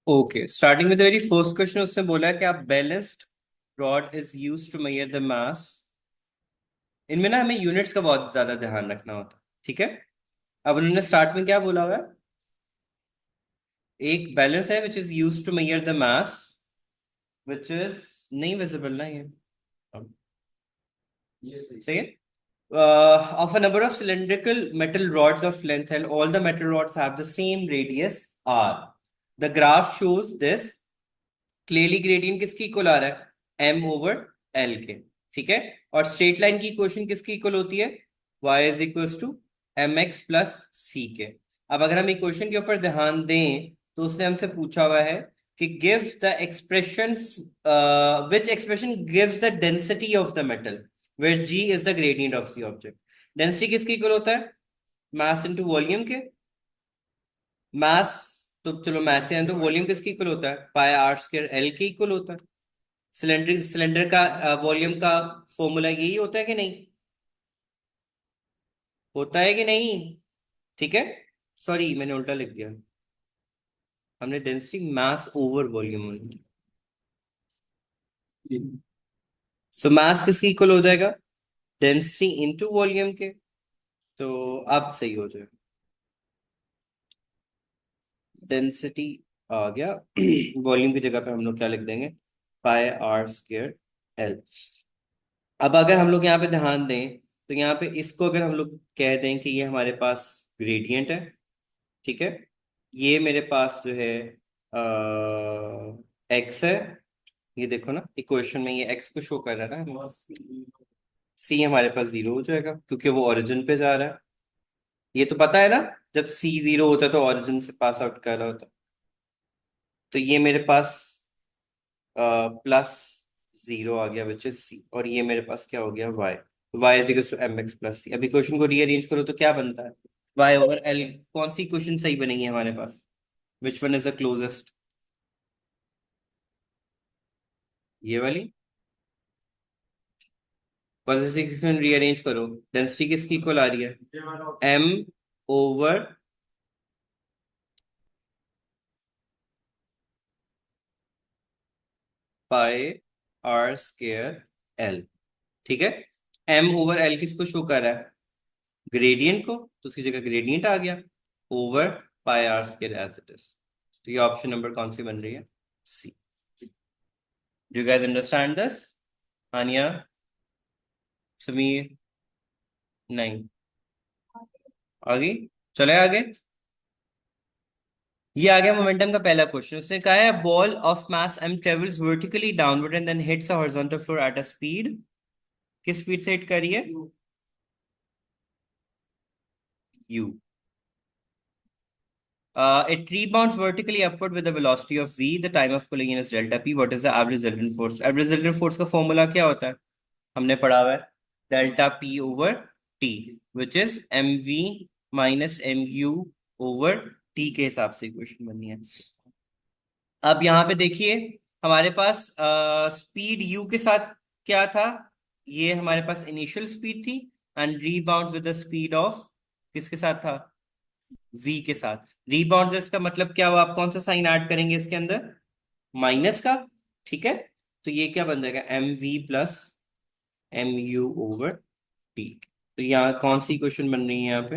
Okay, starting with very first question उसने बोला है कि आप balanced rod is used to measure the mass. इनमें ना हमें यूनिट्स का बहुत ज्यादा ध्यान रखना होता है। ठीक है। अब उन्होंने स्टार्ट में क्या बोला हुआ है? एक बैलेंस है which is used to measure the mass which is नहीं विजिबल ना ये। सही है। Of a number of cylindrical metal rods of length L, all the metal rods have the same radius R. The graph shows this. Clearly gradient किसकी equal आ रहा है? M over L के। ठीक है। और स्ट्रेट लाइन की equation किसकी इक्वल होती है? Y is equal to M X plus C के। अब अगर हम इक्वेशन के ऊपर ध्यान दें तो उसने हमसे पूछा हुआ है कि give the expression which expression gives the density of the metal where G is the gradient of the object. Density किसकी इक्वल होता है? मास इनटू वॉल्यूम के। मास, तो चलो मास है तो वॉल्यूम किसकी इक्वल होता है? पाई आर स्क्वायर एल के इक्वल होता है। सिलेंडर सिलेंडर का वॉल्यूम का फॉर्मूला यही होता है कि नहीं? होता है कि नहीं? ठीक है। सॉरी, मैंने उल्टा लिख दिया। हमने डेंसिटी मास ओवर वॉल्यूम। सो मास किसकी इक्वल हो जाएगा? डेंसिटी इनटू वॉल्यूम के। तो अब सही हो जाएगा। डेंसिटी आ गया। वॉल्यूम की जगह पे हम लोग क्या लिख देंगे? पाई आर स्क्वायर एल। अब अगर हम लोग यहाँ पे ध्यान दें तो यहाँ पे इसको अगर हम लोग कह दें कि ये हमारे पास ग्रेडियंट है। ठीक है। ये मेरे पास जो है एक्स है। ये देखो ना इक्वेशन में ये एक्स को शो कर रहा है ना। सी हमारे पास जीरो हो जाएगा क्योंकि वो ओरिजिन पे जा रहा है। ये तो पता है ना। जब सी जीरो होता है तो ओरिजिन से पास आउट कर रहा होता है। तो ये मेरे पास प्लस जीरो आ गया विच इज सी, और ये मेरे पास क्या हो गया? Y. Y is equal to M X plus C. अभी क्वेश्चन को रीअरेंज करो तो क्या बनता है? Y over L. कौन सी क्वेश्चन सही बनेगी हमारे पास? Which one is the closest? ये वाली। क्वेश्चन रीअरेंज करो। डेंसिटी किसकी इक्वल आ रही है? M over pi R square L. ठीक है। एम ओवर एल किसको शो कर रहा है? ग्रेडियंट को, तो उसकी जगह ग्रेडियंट आ गया over pi R square as it is. तो ये ऑप्शन नंबर कौन सी बन रही है? C. Do you guys understand this? Ania, Sameer? नहीं। आगे, चले आगे। ये आ गया मोमेंटम का पहला क्वेश्चन। उसने कहा है ball of mass M travels vertically downward and then hits a horizontal floor at a speed. किस स्पीड से हिट करी है? U. It rebounds vertically upward with a velocity of v. The time of collision is delta p. What is the average resultant force? Average resultant force का formula क्या होता है? हमने पढ़ा हुआ है। Delta P over T, which is M V minus M U over T के हिसाब से इक्वेशन बननी है। अब यहाँ पे देखिए, हमारे पास स्पीड यू के साथ क्या था? ये हमारे पास इनिशियल स्पीड थी। And rebound with the speed of किसके साथ था? v के साथ। रीबाउंड इसका मतलब क्या हुआ? आप कौन सा साइन ऐड करेंगे इसके अंदर? माइनस का। ठीक है। तो ये क्या बन जाएगा? M V plus M U over T. तो यहाँ कौन सी क्वेश्चन बन रही है यहाँ पे?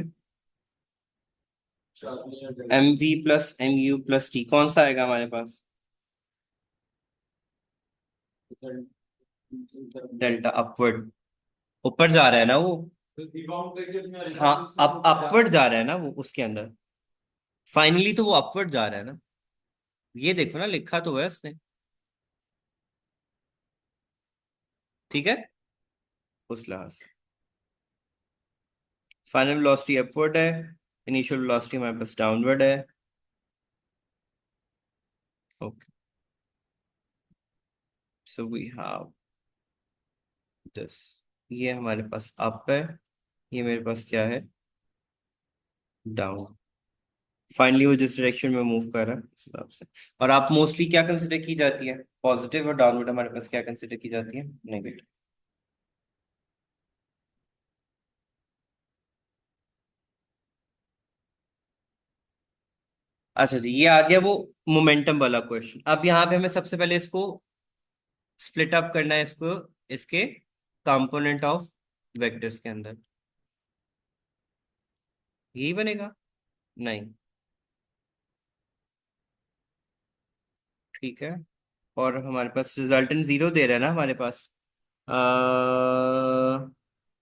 M V plus M U plus T कौन सा आएगा हमारे पास? Delta upward. ऊपर जा रहा है ना वो। हाँ, अप अपवर्ड जा रहा है ना वो उसके अंदर। फाइनली तो वो अपवर्ड जा रहा है ना। ये देखो ना, लिखा तो है उसने। ठीक है। उस लिहाज से फाइनल वेलोसिटी अपवर्ड है, इनिशियल वेलोसिटी हमारे पास डाउनवर्ड है। Okay, so we have this. ये हमारे पास अप है, ये मेरे पास क्या है? डाउन। फाइनली वो जिस डायरेक्शन में मूव कर रहा है उस हिसाब से। और आप मोस्टली क्या कंसिडर की जाती है? पॉजिटिव, और डाउनवर्ड हमारे पास क्या कंसिडर की जाती है? नेगेटिव। अच्छा जी, ये आ गया वो मोमेंटम वाला क्वेश्चन। अब यहाँ पे हमें सबसे पहले इसको स्प्लिट अप करना है, इसको इसके कंपोनेंट ऑफ वेक्टर्स के अंदर। यही बनेगा? नहीं। ठीक है। और हमारे पास रिजल्टेंट जीरो दे रहा है ना हमारे पास।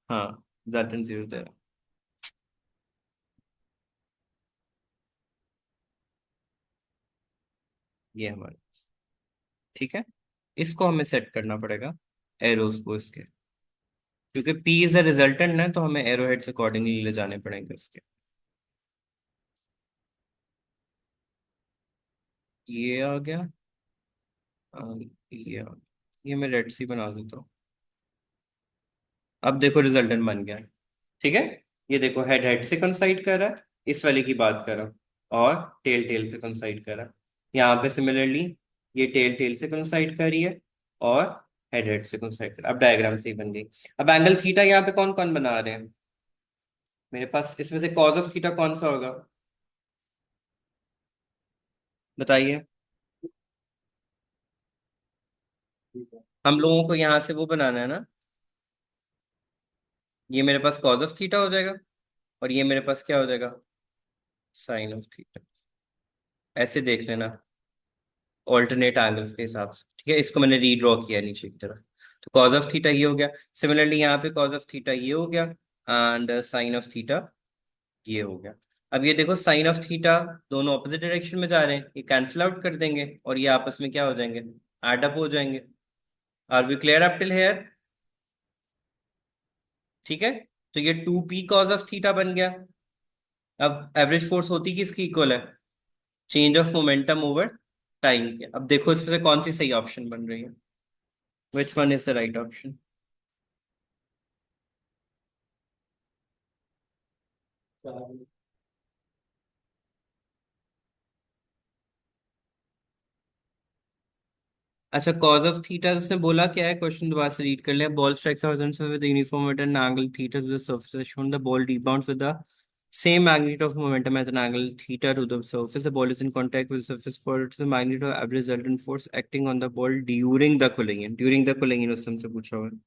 हाँ, रिजल्टेंट जीरो दे रहा है। ये हमारे पास। ठीक है। इसको हमें सेट करना पड़ेगा, एरोज को इसके, क्योंकि P इज अ रिजल्टेंट है, तो हमें एरो हेड्स अकॉर्डिंगली ले जाने पड़ेंगे उसके। ये आ गया। आ, ये आ गया। ये मैं रेड सी बना देता हूँ। अब देखो रिजल्टेंट बन गया है। ठीक है। ये देखो, हेड हेड से कंसाइड कर रहा है, इस वाले की बात कर रहा हूँ, और टेल टेल से कंसाइड कर रहा है। यहाँ पे सिमिलरली ये टेल टेल से कंसाइड कर रही है, और हेड हेड से कंसाइड कर रहा है। अब डायग्राम से ही बन गई। अब एंगल थीटा यहाँ पे कौन कौन बना रहे हैं? मेरे पास इसमें से कॉज ऑफ थीटा कौन सा होगा? बताइए। हम लोगों को यहाँ से वो बनाना है ना। ये मेरे पास कॉज ऑफ थीटा हो जाएगा, और ये मेरे पास क्या हो जाएगा? Sine of theta. ऐसे देख लेना, ऑल्टरनेट एंगल्स के हिसाब से। ठीक है, इसको मैंने रीड्रॉ किया नीचे की तरफ। तो कॉज ऑफ थीटा ये हो गया। सिमिलरली यहाँ पे कॉज ऑफ थीटा ये हो गया, एंड साइन ऑफ थीटा ये हो गया। अब ये देखो, साइन ऑफ थीटा दोनों ऑपोजिट डायरेक्शन में जा रहे हैं, ये कैंसिल आउट कर देंगे, और ये आपस में क्या हो जाएंगे? एड अप हो जाएंगे। Are we clear up till here? ठीक है। तो ये 2p कॉज ऑफ थीटा बन गया। अब एवरेज फोर्स होती किसकी इक्वल है? Change of momentum over time के। अब देखो इसमें से कौन सी सही ऑप्शन बन रही है? विच one is the right option? अच्छा, कॉज ऑफ थीटा उसने बोला क्या है? क्वेश्चन दोबारा से रीड कर लिया। Ball strikes horizontal with uniform eight an angle theta two the surface shown the ball rebounds with the same magnitude of momentum at an angle theta to the surface. The ball is in contact with the surface for its the magnitude of average resultant force acting on the ball during the collision. During the collision उससे हमसे पूछा हुआ है।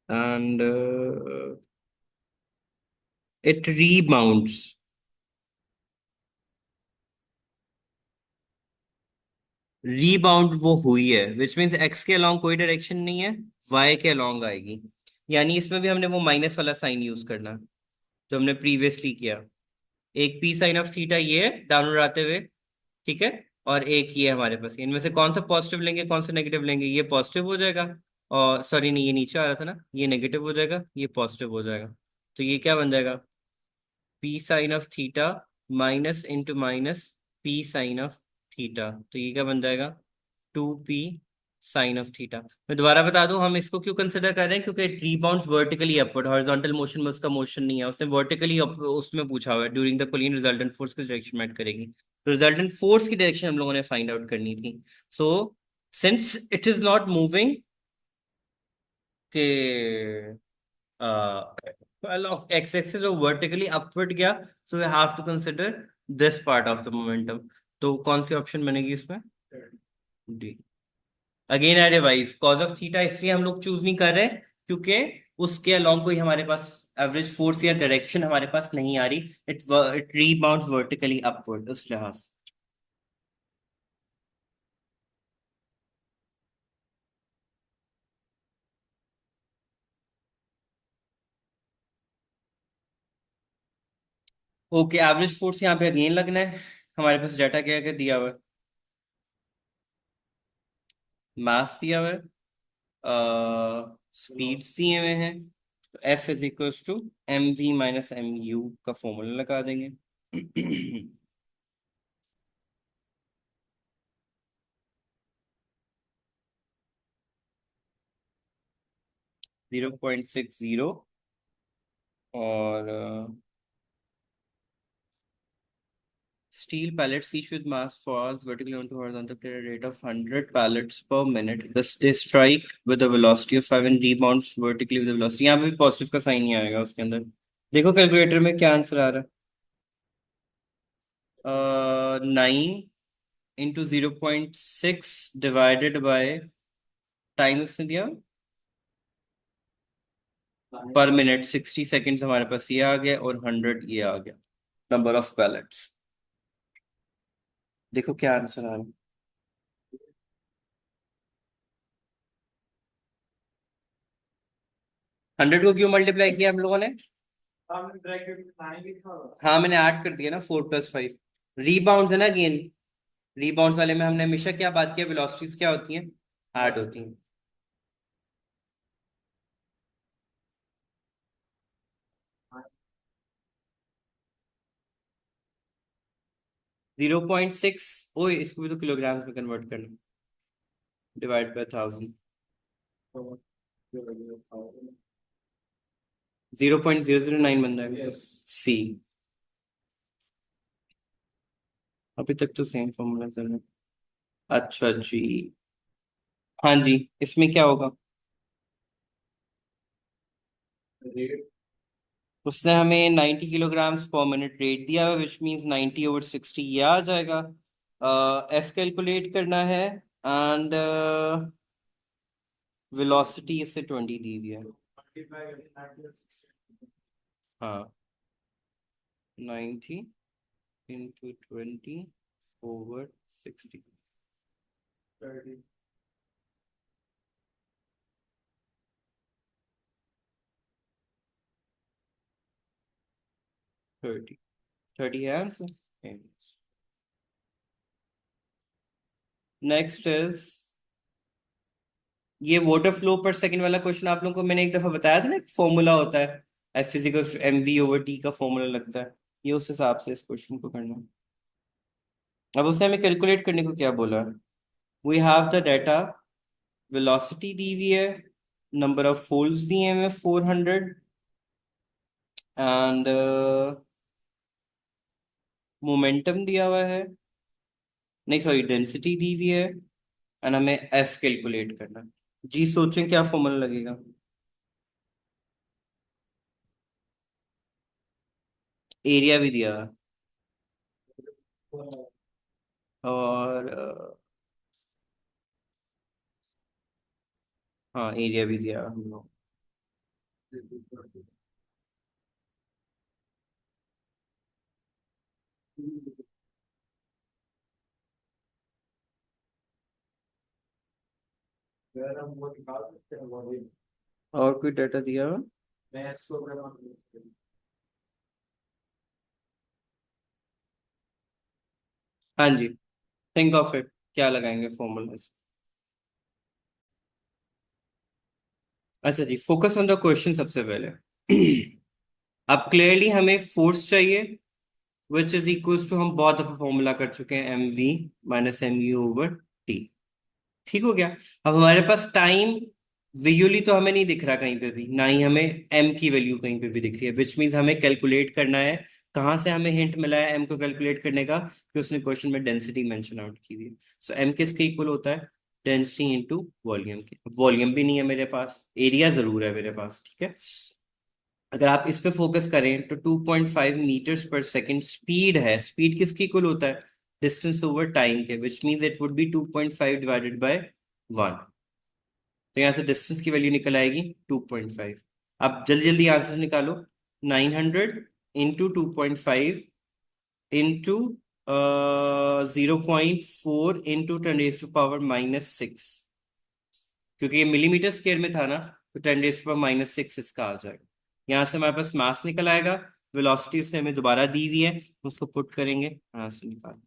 And it rebounds। Rebound वो हुई है, which means x के along कोई डायरेक्शन नहीं है, वाई के अलोंग आएगी। यानी इसमें भी हमने वो माइनस वाला साइन यूज करना है, जो हमने प्रीवियसली किया। एक पी साइन ऑफ थीटा ये है डाउनवर्ड आते हुए। ठीक है। और एक ये हमारे पास, इनमें से कौन सा पॉजिटिव लेंगे कौन सा नेगेटिव लेंगे? ये पॉजिटिव हो जाएगा। और सॉरी नहीं, ये नीचे आ रहा था ना, ये नेगेटिव हो जाएगा, ये पॉजिटिव हो जाएगा। तो ये क्या बन जाएगा? P sine of theta minus into minus P sine of theta. तो ये क्या बन जाएगा? 2p sign of theta. मैं दोबारा बता दूं, हम इसको क्यों कंसिडर कर रहे हैं, क्योंकि it rebounds vertically upward. Horizontal motion में उसका मोशन नहीं है, उसने वर्टिकली उसमें पूछा हुआ है during the collision resultant force किस डायरेक्शन में act करेगी। तो रिजल्टेंट फोर्स की डायरेक्शन हम लोगों ने फाइंड आउट करनी थी। So since it is not moving के along x axis और वर्टिकली अपवर्ड गया, so we have to consider this part of the momentum. तो कौन सी ऑप्शन बनेगी इसमें? D. Again I revise, cos of theta इसलिए हम लोग चूज नहीं कर रहे क्योंकि उसके अलोंग कोई हमारे पास एवरेज फोर्स या डायरेक्शन हमारे पास नहीं आ रही। इट रीबाउंड्स वर्टिकली अपवर्ड उस लिहाज से। ओके, एवरेज फोर्स यहाँ पे अगेन लगना है। हमारे पास डाटा क्या क्या दिया हुआ है? मास दिया हुआ है, स्पीड दिए हुए हैं। तो F is equals to M V minus M U का फॉर्मूला लगा देंगे। 0.60, और steel pallets, each with mass falls vertically onto horizontal plane at a rate of 100 pallets per minute. Thus they strike with a velocity of 5 and rebounds vertically with a velocity. यहाँ पे भी positive का sign नहीं आएगा उसके अंदर. देखो calculator में क्या आंसर आ रहा है. 9 into 0.6 डिवाइडेड बाय टाइम उसने दिया पर मिनट. 60 सेकेंड्स हमारे पास ये आ गया और 100 ये आ गया. Number of pellets. देखो क्या आंसर आ रहा है. 100 को क्यों मल्टीप्लाई किया हम लोगों ने. हाँ मैंने ऐड कर दिया ना 4 + 5. रीबाउंड है ना गेन. रीबाउंड वाले में हमने हमेशा क्या बात किया, वेलोसिटीज क्या होती हैं, ऐड होती हैं. 0.6. ओ इसको भी तो किलोग्राम में कन्वर्ट करना. Divide by 1000. 0.009 बन जाएगा. सी. अभी तक तो सेम फॉर्मूला चल रहा है. अच्छा जी. हाँ जी. इसमें क्या होगा. उसने हमें 90 किलोग्राम्स पर मिनट रेट दिया है, विच मीन्स 90/60 ये आ जाएगा. एफ कैलकुलेट करना है. एंड वेलोसिटी इससे 20 दी हुई है. हाँ. 90 into 20/60. 30. 30 है आंसर. नेक्स्ट इज ये वाटर फ्लो पर सेकंड वाला क्वेश्चन. आप लोगों को मैंने एक दफा बताया था ना, एक फॉर्मूला होता है. F=mv/t का फॉर्मूला लगता है. ये उस हिसाब से इस क्वेश्चन को करना है. अब उसने हमें कैलकुलेट करने को क्या बोला. We have the data. Velocity दी हुई है. नंबर ऑफ फोल्ड्स दिए हैं 400. एंड मोमेंटम दिया हुआ है. नहीं सॉरी, डेंसिटी दी हुई है. एंड हमें एफ कैलकुलेट करना है. जी सोचें क्या फॉर्मूला लगेगा. एरिया भी दिया है. और हाँ एरिया भी दिया है हम लोग. और कोई डाटा दिया हुआ. हाँ जी. Think of it. क्या लगाएंगे फॉर्मूला. अच्छा जी, फोकस ऑन द क्वेश्चन सबसे पहले. अब क्लियरली हमें फोर्स चाहिए विच इज इक्वल टू, हम बहुत दफा फॉर्मूला कर चुके हैं, mv - mu/t. ठीक हो गया. अब हमारे पास टाइम विजुअली तो हमें नहीं दिख रहा कहीं पे भी, ना ही हमें एम की वैल्यू कहीं पे भी दिख रही है, विच मीन्स हमें कैलकुलेट करना है. कहाँ से हमें हिंट मिला है एम को कैलकुलेट करने का, कि उसने क्वेश्चन में डेंसिटी मेंशन आउट की हुई है. सो एम किसके इक्वल होता है, डेंसिटी इंटू वॉल्यूम के. वॉल्यूम भी नहीं है मेरे पास, एरिया जरूर है मेरे पास. ठीक है. अगर आप इस पे फोकस करें तो 2.5 मीटर्स पर सेकेंड स्पीड है. स्पीड किसके इक्वल होता है, डिस्टेंस ओवर टाइम के, which means it would be 2.5 divided by 1. तो यहाँ से डिस्टेंस की वैल्यू निकल आएगी 2.5. अब जल्दी जल्दी आंसर निकालो. 900 into 2.5 into 0.4 into 10⁻⁻⁶. क्योंकि ये मिलीमीटर स्क्वायर में था ना, तो 10⁻⁻⁶ इसका आ जाएगा. यहाँ से हमारे पास मास निकल आएगा. वेलोसिटी उसने हमें दोबारा दी हुई है, उसको पुट करेंगे यहाँ से निकाल.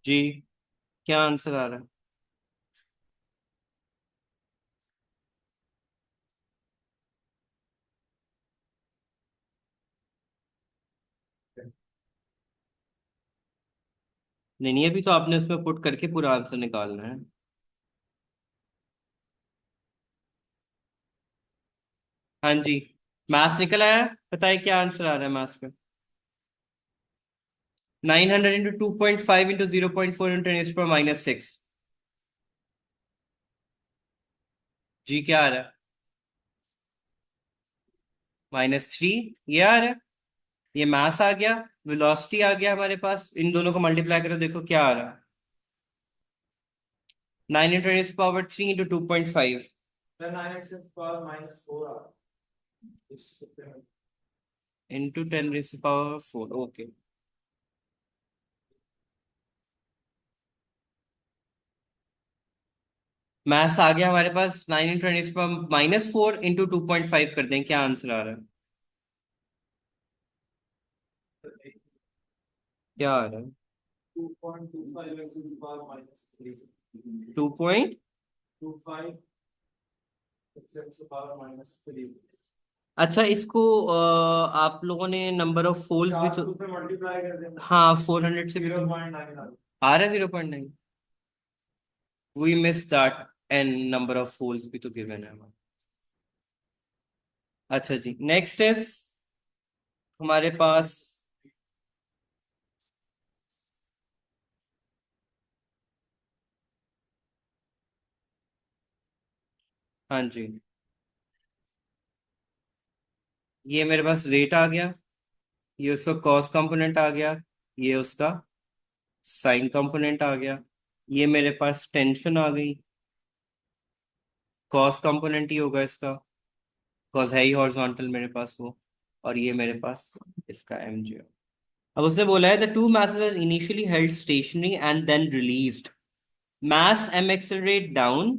जी, क्या आंसर आ रहा है? नहीं नहीं, अभी तो आपने उसमें पुट करके पूरा आंसर निकालना है। हाँ जी, मैथ्स निकल आया। बताइए क्या आंसर आ रहा है मैथ्स का। 900 इंटू 2.5 इंटू 0.4 इंटू 10⁻⁶। जी क्या आ रहा है? -3। ये आ रहा है। ये मास आ गया, वेलोसिटी आ गया हमारे पास, इन दोनों को मल्टीप्लाई करो, देखो क्या आ रहा है। 9 into 10⁻³ into 2.5 into 10⁻⁴। Okay. Maths आ गया हमारे पास। 9 इंटू 10⁻⁴ इंटू 2.5 कर दें, क्या आंसर आ रहा है? क्या आ रहा है? 2.25। अच्छा, इसको आप लोगों ने नंबर ऑफ फोल्स भी तो मल्टीप्लाई कर देना। हाँ, 400 से भी तो आ रहा है 0.9। We miss that. N number of falls भी तो गिवन है हमारे। अच्छा जी, नेक्स्ट इज हमारे पास। हाँ जी, ये मेरे पास रेट आ गया, ये उसका कॉस कंपोनेंट आ गया, ये उसका साइन कंपोनेंट आ गया, ये मेरे पास टेंशन आ गई, कॉस कंपोनेंट ही होगा इसका, कॉस है ही हॉरिजॉन्टल मेरे पास वो, और ये मेरे पास इसका एम जी। अब उसने बोला है the two masses are initially held stationary and then released. Mass m accelerate down,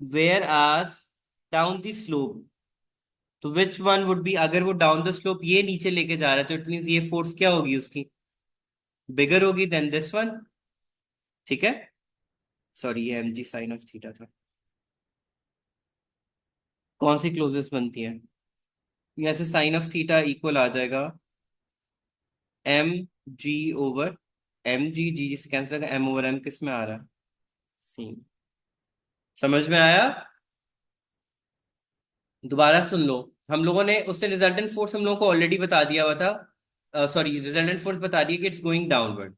whereas down the slope. तो विच वन वुड बी, अगर वो डाउन द स्लोप ये नीचे लेके जा रहा है तो इट मीन ये फोर्स क्या होगी उसकी, बिगर होगी देन दिस वन। ठीक है। सॉरी, ये M G sine of theta था। कौन सी क्लोजेस बनती है? यहाँ से साइन ऑफ थीटा इक्वल आ जाएगा M G over M G, G G से कैंसिल होगा, एम ओवर एम किस में आ रहा है? सी। समझ में आया? दोबारा सुन लो। हम लोगों ने उससे रिजल्टेंट फोर्स हम लोगों को ऑलरेडी बता दिया हुआ था, सॉरी रिजल्टेंट फोर्स बता दिया कि इट्स गोइंग डाउनवर्ड।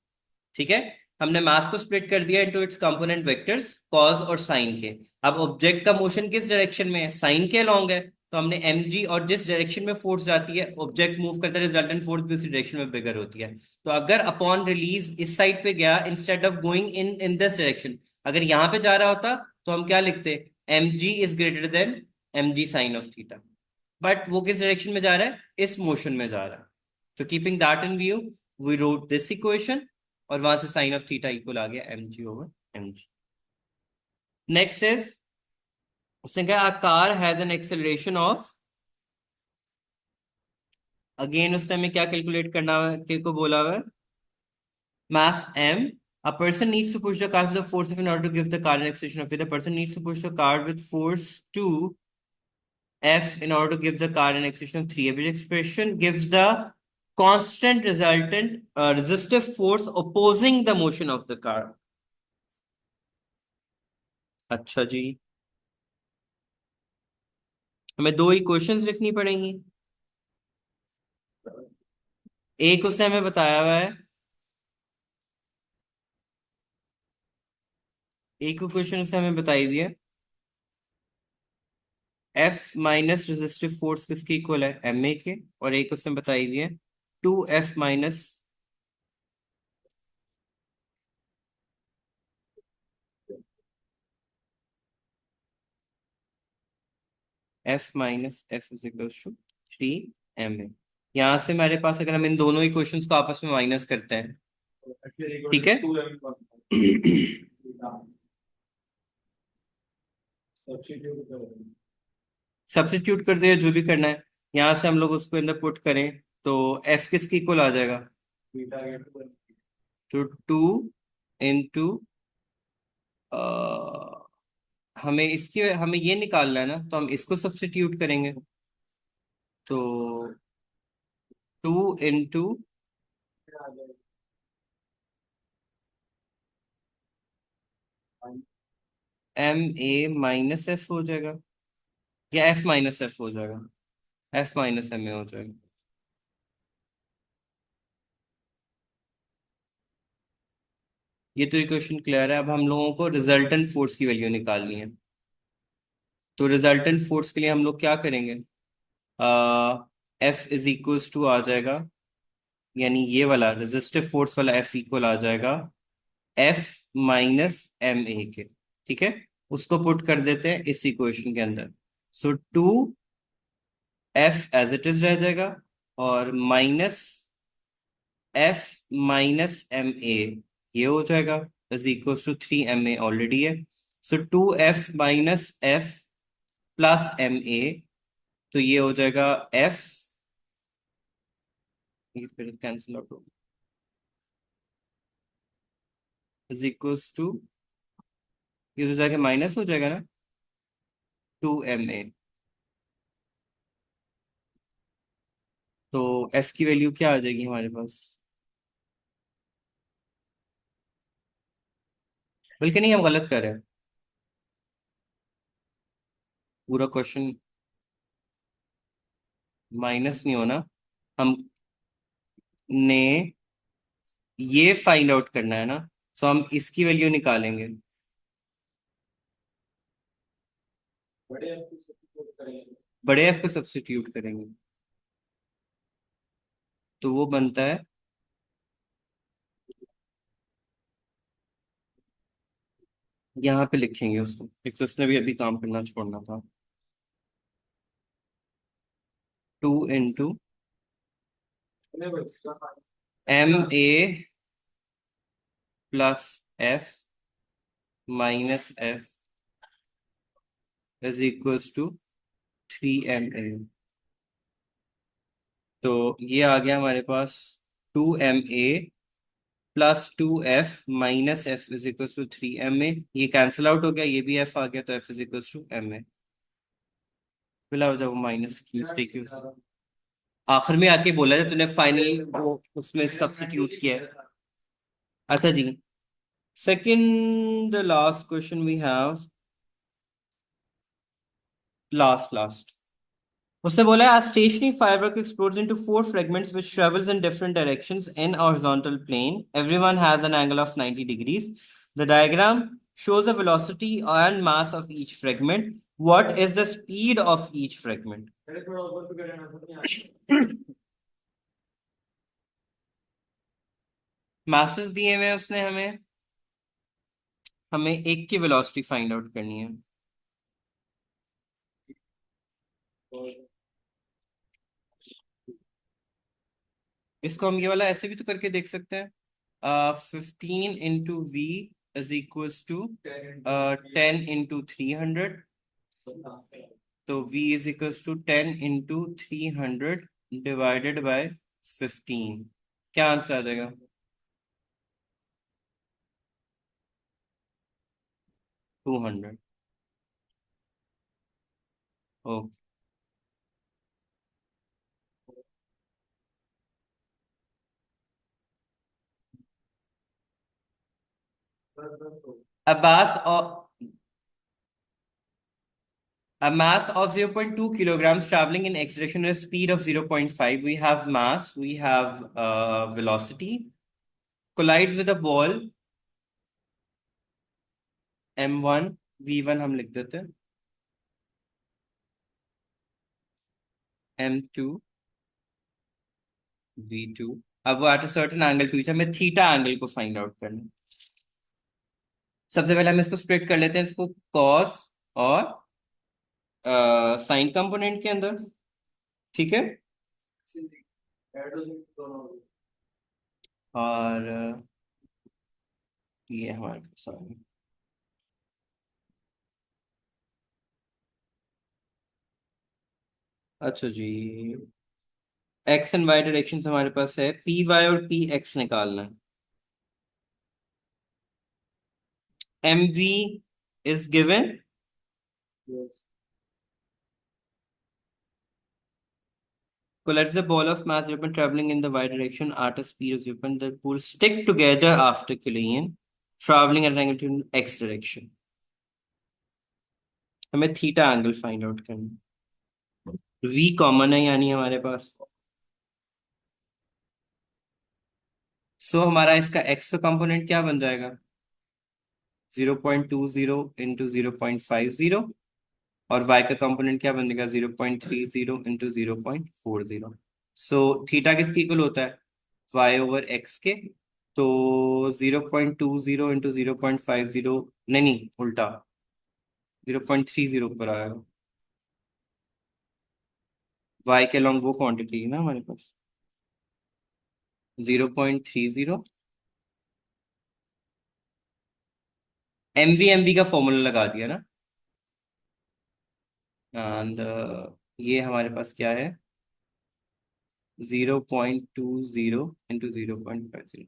ठीक है। हमने मास को स्प्लिट कर दिया into its component vectors cos और साइन के। अब ऑब्जेक्ट का मोशन किस डायरेक्शन में है? साइन के अलोंग है, तो हमने एम जी, और जिस डायरेक्शन में फोर्स जाती है ऑब्जेक्ट मूव करता है, रिजल्टेंट फोर्स भी उसी डायरेक्शन में बिगर होती है। तो अगर अपॉन रिलीज इस साइड पे गया instead of going in in this direction, अगर यहाँ पे जा रहा होता तो हम क्या लिखते? M G is greater than M G sine of theta. But वो किस डायरेक्शन में जा रहा है? इस मोशन में जा रहा है। तो keeping that in view, we wrote this equation, और वहां से साइन ऑफ थीटा इक्वल आ गया M G over M G. Next is, उसने कहा a car has an acceleration of, again उसने हमें क्या कैलकुलेट करना है के को बोला हुआ है? मास m. A person needs to push the car with the force of in order to give the car an acceleration of v. The person needs to push the car with force 2 f in order to give the car an acceleration of 3. Which expression gives the constant resultant resistive force opposing the motion of the car? अच्छा जी, हमें दो equations लिखनी पड़ेंगी। एक उसने हमें बताया हुआ है, एक इक्वेशन उसने हमें बताई हुई है, एफ माइनस रेजिस्टिव फोर्स किसके इक्वल है? एम ए के। और एक उसने बताई हुई है 2 F minus F is equal to 3 M A. यहां से हमारे पास अगर हम इन दोनों इक्वेशंस को आपस में माइनस करते हैं, ठीक है। सब्स्टिट्यूट कर दिया, जो भी करना है। यहाँ से हम लोग उसको अंदर पुट करें तो एफ किसकी इक्वल आ जाएगा? तो 2 इंटू, हमें ये निकालना है ना, तो हम इसको सब्स्टिट्यूट करेंगे। तो 2 इंटू MA-F हो जाएगा, या F-F हो जाएगा, F-MA हो जाएगा। ये तो इक्वेशन क्लियर है। अब हम लोगों को रिजल्टेंट फोर्स की वैल्यू निकालनी है। तो रिजल्टेंट फोर्स के लिए हम लोग क्या करेंगे? F इज इक्वल्स टू आ जाएगा, यानी ये वाला रेजिस्टिव फोर्स वाला F इक्वल आ जाएगा F-MA के। ठीक है, उसको पुट कर देते हैं इस इक्वेशन के अंदर। सो 2F एज इट इज रह जाएगा, और माइनस F-MA ये हो जाएगा, is equal to 3MA already है। सो 2F-F प्लस MA, तो ये हो जाएगा F, ये फिर कैंसिल आउट होगा, इज इक्वल्स टू, ये तो जाके माइनस हो जाएगा ना, 2MA। तो F की वैल्यू क्या आ जाएगी हमारे पास? बल्कि नहीं, हम गलत कर रहे हैं। पूरा क्वेश्चन माइनस नहीं होना, हम ने ये फाइंड आउट करना है ना, तो हम इसकी वैल्यू निकालेंगे। बड़े एफ को सब्स्टिट्यूट करेंगे, तो वो बनता है, यहाँ पे लिखेंगे उसको, एक तो उसने भी अभी काम करना छोड़ना था। 2 into MA plus F-F is equals to 3MA। तो ये आ गया हमारे पास 2MA plus 2F-F is equals to 3MA। ये कैंसिल आउट हो गया, ये भी F आ गया, तो F is equals to MA। फिलहाल जब माइनस की मिस्टेक की वजह से आखिर में आके बोला था तूने फाइनल वो उसमें सब्स्टिट्यूट किया है। अच्छा जी, second last question we have, last उससे बोला है, a stationary firework explodes into four fragments which travels in different directions in a horizontal plane. Everyone has an angle of 90 degrees. The diagram shows the velocity and mass of each fragment. What is the speed of each fragment? masses दिए हुए हैं उसने हमें, हमें एक की velocity find out करनी है। इसको हम ये वाला ऐसे भी तो करके देख सकते हैं। 15 into V is equals to 10 into 300। तो V is equals to 10 into 300 divided by 15। क्या आंसर आ जाएगा? 200। Okay. A mass of a mass of 0.2 kilograms traveling in x direction at a speed of 0.5. We have mass, we have velocity, collides with a ball M1, V1 हम लिख देते हैं, M2, V2। अब वो at a certain angle to each, हमें थीटा angle को find out करना है। सबसे पहले हम इसको स्प्लिट कर लेते हैं, इसको कॉस और साइन कंपोनेंट के अंदर। ठीक है, और ये हमारे पास आ गया। अच्छा जी, एक्स एंड वाई डायरेक्शन हमारे पास है, पी वाई और पी एक्स निकालना है। M V is given, collects the ball of mass weapon traveling in the y direction at a speed of 0. The pools stick together after collision, traveling at an angle to x direction. हमें थीटा angle find out करना। v common है यानी हमारे पास, सो हमारा इसका x का component क्या बन जाएगा, 0.20 इंटू 0.50, और y का कंपोनेंट क्या बनेगा, 0.30 इंटू 0.40। सो थीटा किसके इक्वल होता है, y ओवर x के। तो 0.20 इंटू 0.50, नहीं नहीं उल्टा, 0.30 पर आएगा। y के अलॉन्ग वो क्वांटिटी है ना हमारे पास, 0.30। एमवी का फॉर्मूला लगा दिया ना, एंड ये हमारे पास क्या है, 0.20 इंटू 0.50।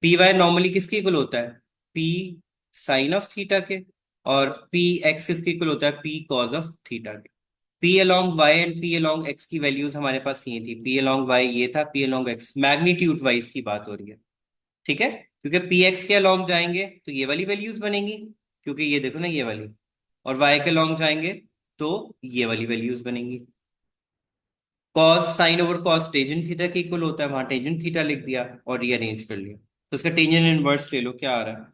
पी वाई नॉर्मली किसके इक्वल होता है, पी साइन ऑफ थीटा के, और पी एक्स किसके इक्वल होता है, पी कॉज ऑफ थीटा के। P along Y and P along X की वैल्यूज हमारे पास ये थी, पी अलोंग वाई ये था, P along X magnitude wise की बात हो रही है, ठीक है। क्योंकि पी एक्स के अलोंग जाएंगे तो ये वाली वैल्यूज बनेंगी, क्योंकि ये देखो ना ये वाली, और वाई के अलोंग जाएंगे तो ये वाली वैल्यूज बनेंगी। Cos sine over cos tangent theta के इक्वल होता है, वहां टेंजेंट थीटा लिख दिया और रीअरेंज कर लिया। तो इसका टेंजेंट इनवर्स ले लो, क्या आ रहा है,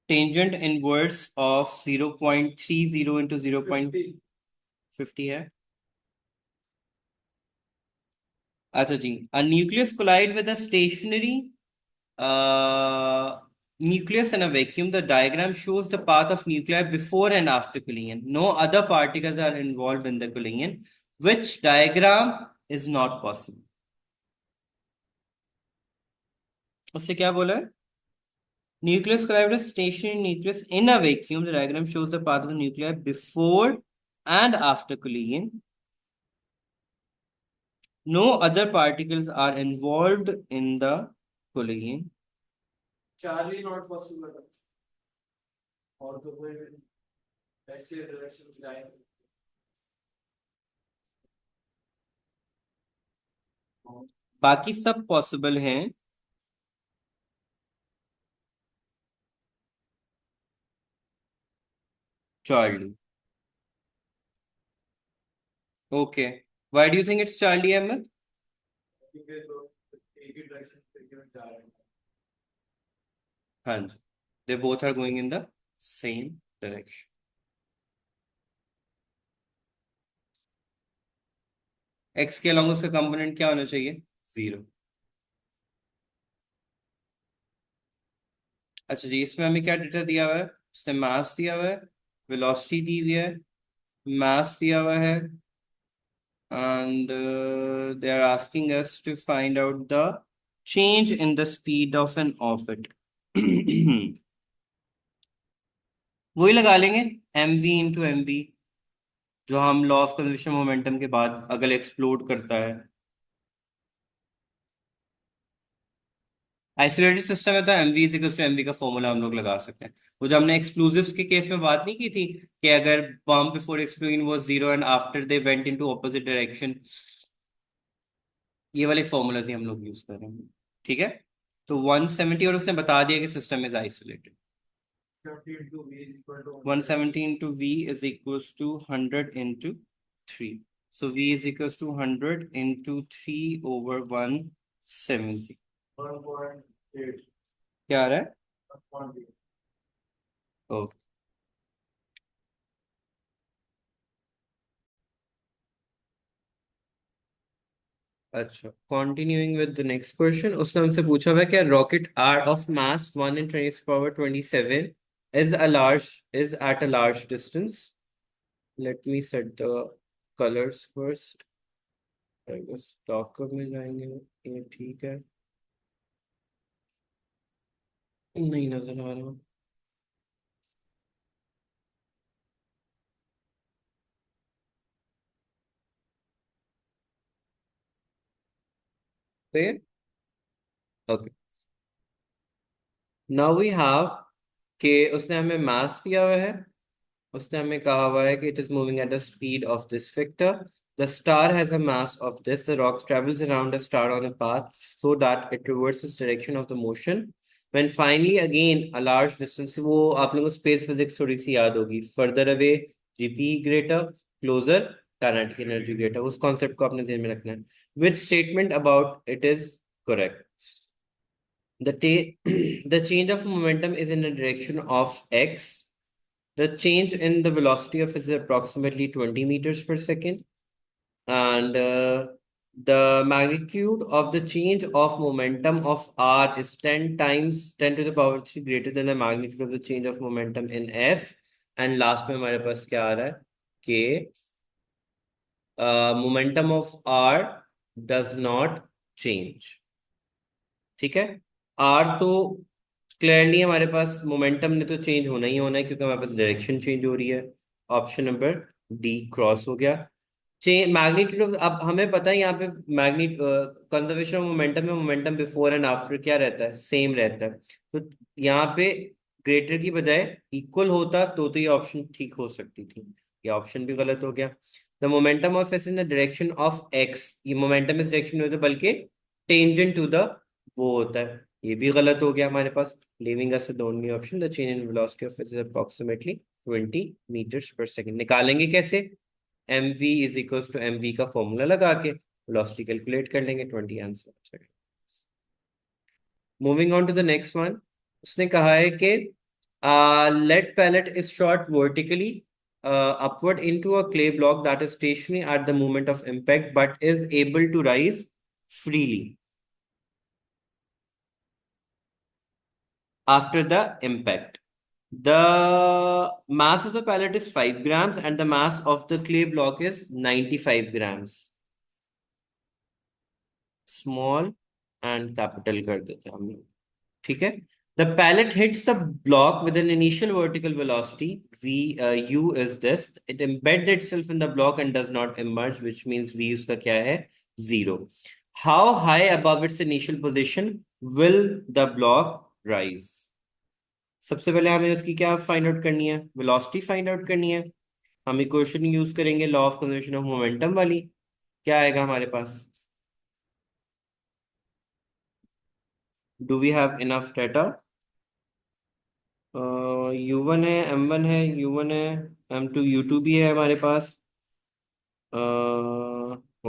टेंजेंट इनवर्स ऑफ 0.30 इंटू 0.50 है। अच्छा जी, a nucleus collide with a stationary nucleus in a vacuum. The diagram shows the path of nuclei before and after collision. No other particles are involved in the collision. Which diagram is not possible? उससे क्या बोला है, nucleus collide with a stationary nucleus in a vacuum. The diagram shows the path of the nuclei before and after collision. No other particles are involved in the collision. Charlie not possible, और तो कोई ऐसे direction जाएंगे, बाकी सब possible हैं। Charlie, okay, why do you think it's Charlie Ahmed. हाँ जी, they both are going in the same direction. X के अलॉन्ग उसका कंपोनेंट क्या होना चाहिए, 0। अच्छा जी, इसमें हमें क्या डेटा दिया हुआ है, इसमें मास दिया हुआ है, वेलोसिटी दी हुई है, मास दिया हुआ है, and they are asking us to find out the change in the speed of an orbit. वही लगा लेंगे, M V into M V, जो हम लॉ ऑफ कंजर्वेशन मोमेंटम के बाद अगर एक्सप्लोड करता है। आइसोलेटेड सिस्टम है तो M V is equals to M V का फॉर्मूला हम लोग लगा सकते हैं। वो जो हमने एक्सप्लोजिव्स के केस में बात नहीं की थी, कि अगर bomb before explosion was 0 and after they went into opposite direction, ये वाले फॉर्मूलाज ही हम लोग यूज कर रहे हैं, ठीक है। तो 170, और उसने बता दिया कि system is isolated. 170 into V is equals to 100 into 3. So V is equals to 100 into 3 over 170। 1.8 क्या आ रहा है, ओके। अच्छा, continuing with the next question, उसने हमसे पूछा हुआ है क्या, rocket are of mass 1 in 10 power 27 is at a large distance. Let me set the colors first. Docker में जाएंगे, ये ठीक है, नहीं नजर आ रहा। तो ये ओके, नाउ वी हैव कि उसने हमें मास दिया हुआ है, उसने हमें कहा हुआ है कि it is moving at the speed of this vector, the star has a mass of this, the rock travels around the star on a path so that it reverses direction of the motion when finally again a large distance, वो आप लोगों को space physics थोड़ी सी याद होगी, further away GP greater, closer kinetic energy greater, उस concept को आपने ध्यान में रखना है, which statement about it is correct? The change of momentum is in the direction of x. The change in the velocity of is approximately 20 meters per second. And the magnitude of the change of momentum of r is 10 times 10 to the power 3 greater than the magnitude of the change of momentum in s. And last में हमारे पास क्या आ रहा है कि momentum of r does not change. ठीक है, are तो क्लियरली हमारे पास मोमेंटम ने तो चेंज होना ही होना है क्योंकि हमारे पास डायरेक्शन चेंज हो रही है। ऑप्शन नंबर डी क्रॉस हो गया। मैग्नीट्यूड ऑफ, अब हमें पता है यहाँ पे मैग्नीट कंजर्वेशन ऑफ मोमेंटम में मोमेंटम बिफोर एंड आफ्टर क्या रहता है, सेम रहता है, तो यहाँ पे ग्रेटर की बजाय इक्वल होता तो ये ऑप्शन ठीक हो सकती थी, ये ऑप्शन भी गलत हो गया। The momentum of S in the direction of x, ये मोमेंटम इस डायरेक्शन में होता है बल्कि टेंजेंट टू द वो होता है, ये भी गलत हो गया हमारे पास, leaving us with the only option, the change in velocity of is approximately 20 meters per second। निकालेंगे कैसे? mv is equal to mv का फॉर्मूला लगा के वेलोसिटी कैलकुलेट कर लेंगे, 20 answer. Moving on to the next one, उसने कहा है कि lead pellet is shot vertically upward into a clay block that is stationary at the moment of impact but is able to rise freely after the impact. The mass of the pellet is 5 grams and the mass of the clay block is 95 grams. Small and capital कर देते हैं हम लोग, ठीक है। The pellet hits the block with an initial vertical velocity v u is this, it embeds itself in the block and does not emerge, which means v उसका क्या है, 0। How high above its initial position will the block rise? सबसे पहले हमें उसकी क्या find out करनी है, वेलोसिटी फाइंड आउट करनी है। हम इक्वेशन यूज करेंगे law of conservation of momentum वाली, क्या आएगा हमारे पास, do we have enough data? U one है, एम वन है, यू वन है, एम टू यू टू भी है हमारे पास।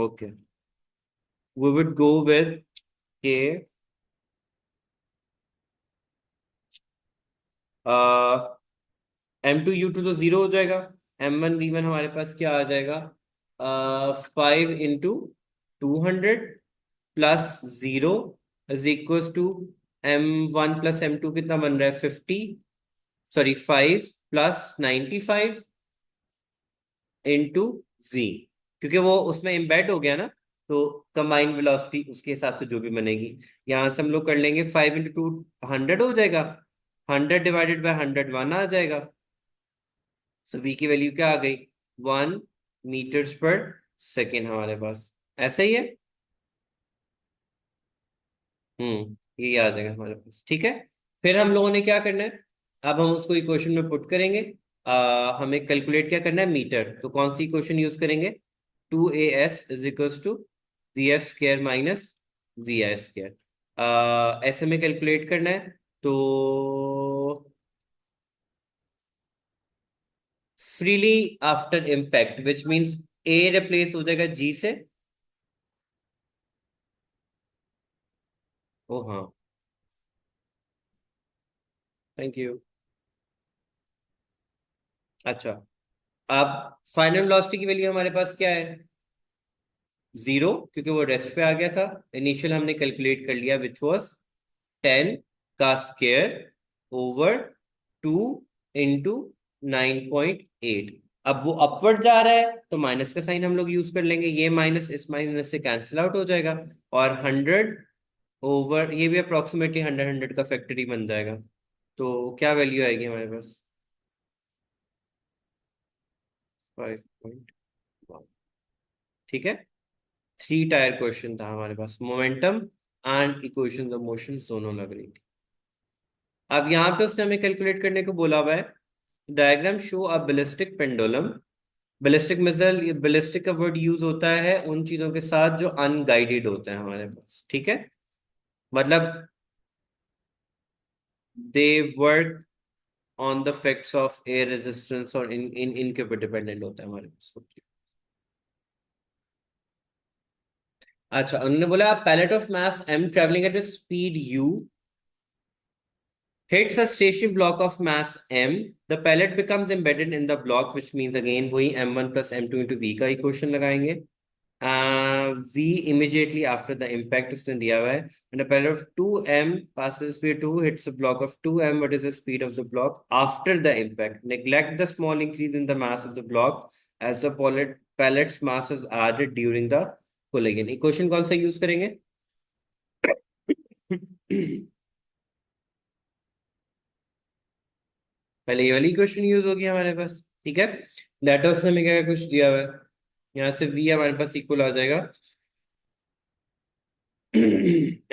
Okay, we would go with के एम टू यू टू तो जीरो हो जाएगा, एम वन वी वन हमारे पास क्या आ जाएगा, 5 into 200 plus 0 is equal to M one plus M two कितना बन रहा है, 50, सॉरी 5 प्लस 95 इंटू वी, क्योंकि वो उसमें एम्बेड हो गया ना, तो कंबाइंड वेलोसिटी उसके हिसाब से जो भी बनेगी, यहां से हम लोग कर लेंगे 5 into 2 100 हो जाएगा, 100 डिवाइडेड बाय 100 1 आ जाएगा, सो वी की वैल्यू क्या आ गई, 1 मीटर्स पर सेकेंड हमारे पास, ऐसा ही है। ये याद है हमारे पास, ठीक है। फिर हम लोगों ने क्या करना है, अब हम उसको इक्वेशन में पुट करेंगे। हमें कैलकुलेट क्या करना है, मीटर, तो कौन सी इक्वेशन यूज करेंगे, 2as is equals to V F square minus V I square, ऐसे में कैलकुलेट करना है, तो freely after impact which means A replace हो जाएगा जी से, ओ हाँ, थैंक यू। अच्छा, अब फाइनल वेलोसिटी की वैल्यू हमारे पास क्या है, 0, क्योंकि वो रेस्ट पे आ गया था, इनिशियल हमने कैलकुलेट कर लिया विच वॉज 10 का स्क्वायर ओवर 2 into 9.8। अब वो अपवर्ड जा रहा है तो माइनस का साइन हम लोग यूज कर लेंगे, ये माइनस इस माइनस से कैंसिल आउट हो जाएगा, और 100 ओवर ये भी अप्रोक्सीमेटली 100 का फैक्टर ही बन जाएगा, तो क्या वैल्यू आएगी हमारे पास, 5.1, ठीक है। थ्री टायर क्वेश्चन था हमारे पास, momentum and equation of motion दोनों लग रही थी। अब यहाँ पे उसने हमें कैलकुलेट करने को बोला हुआ है, डायग्राम शो अ बैलिस्टिक पेंडुलम। बैलिस्टिक मिसाइल, ये बैलिस्टिक का वर्ड यूज होता है उन चीजों के साथ जो अनगाइडेड होते हैं हमारे पास, ठीक है। मतलब they work on the facts of air resistance और इन इनके ऊपर डिपेंडेंट होता है हमारे पास। अच्छा, उन्होंने बोला pellet of mass m travelling at a speed u hits a stationary block of mass m, the pellet becomes embedded in the block, which means again वही m1 plus m2 into v का equation लगाएंगे। v immediately after the impact उसने दिया हुआ है, and a pellet of 2m passes speed 2 hits a block of 2m, what is the speed of the block after the impact? Neglect the small increase in the mass of the block as the pellet's mass is added during the collision। Equation कौन सा use करेंगे? पहले ये वाली question use होगी हमारे पास, ठीक है। लेटर्स ने हमें क्या कुछ दिया हुआ है, यहाँ से v हमारे पास इक्वल आ जाएगा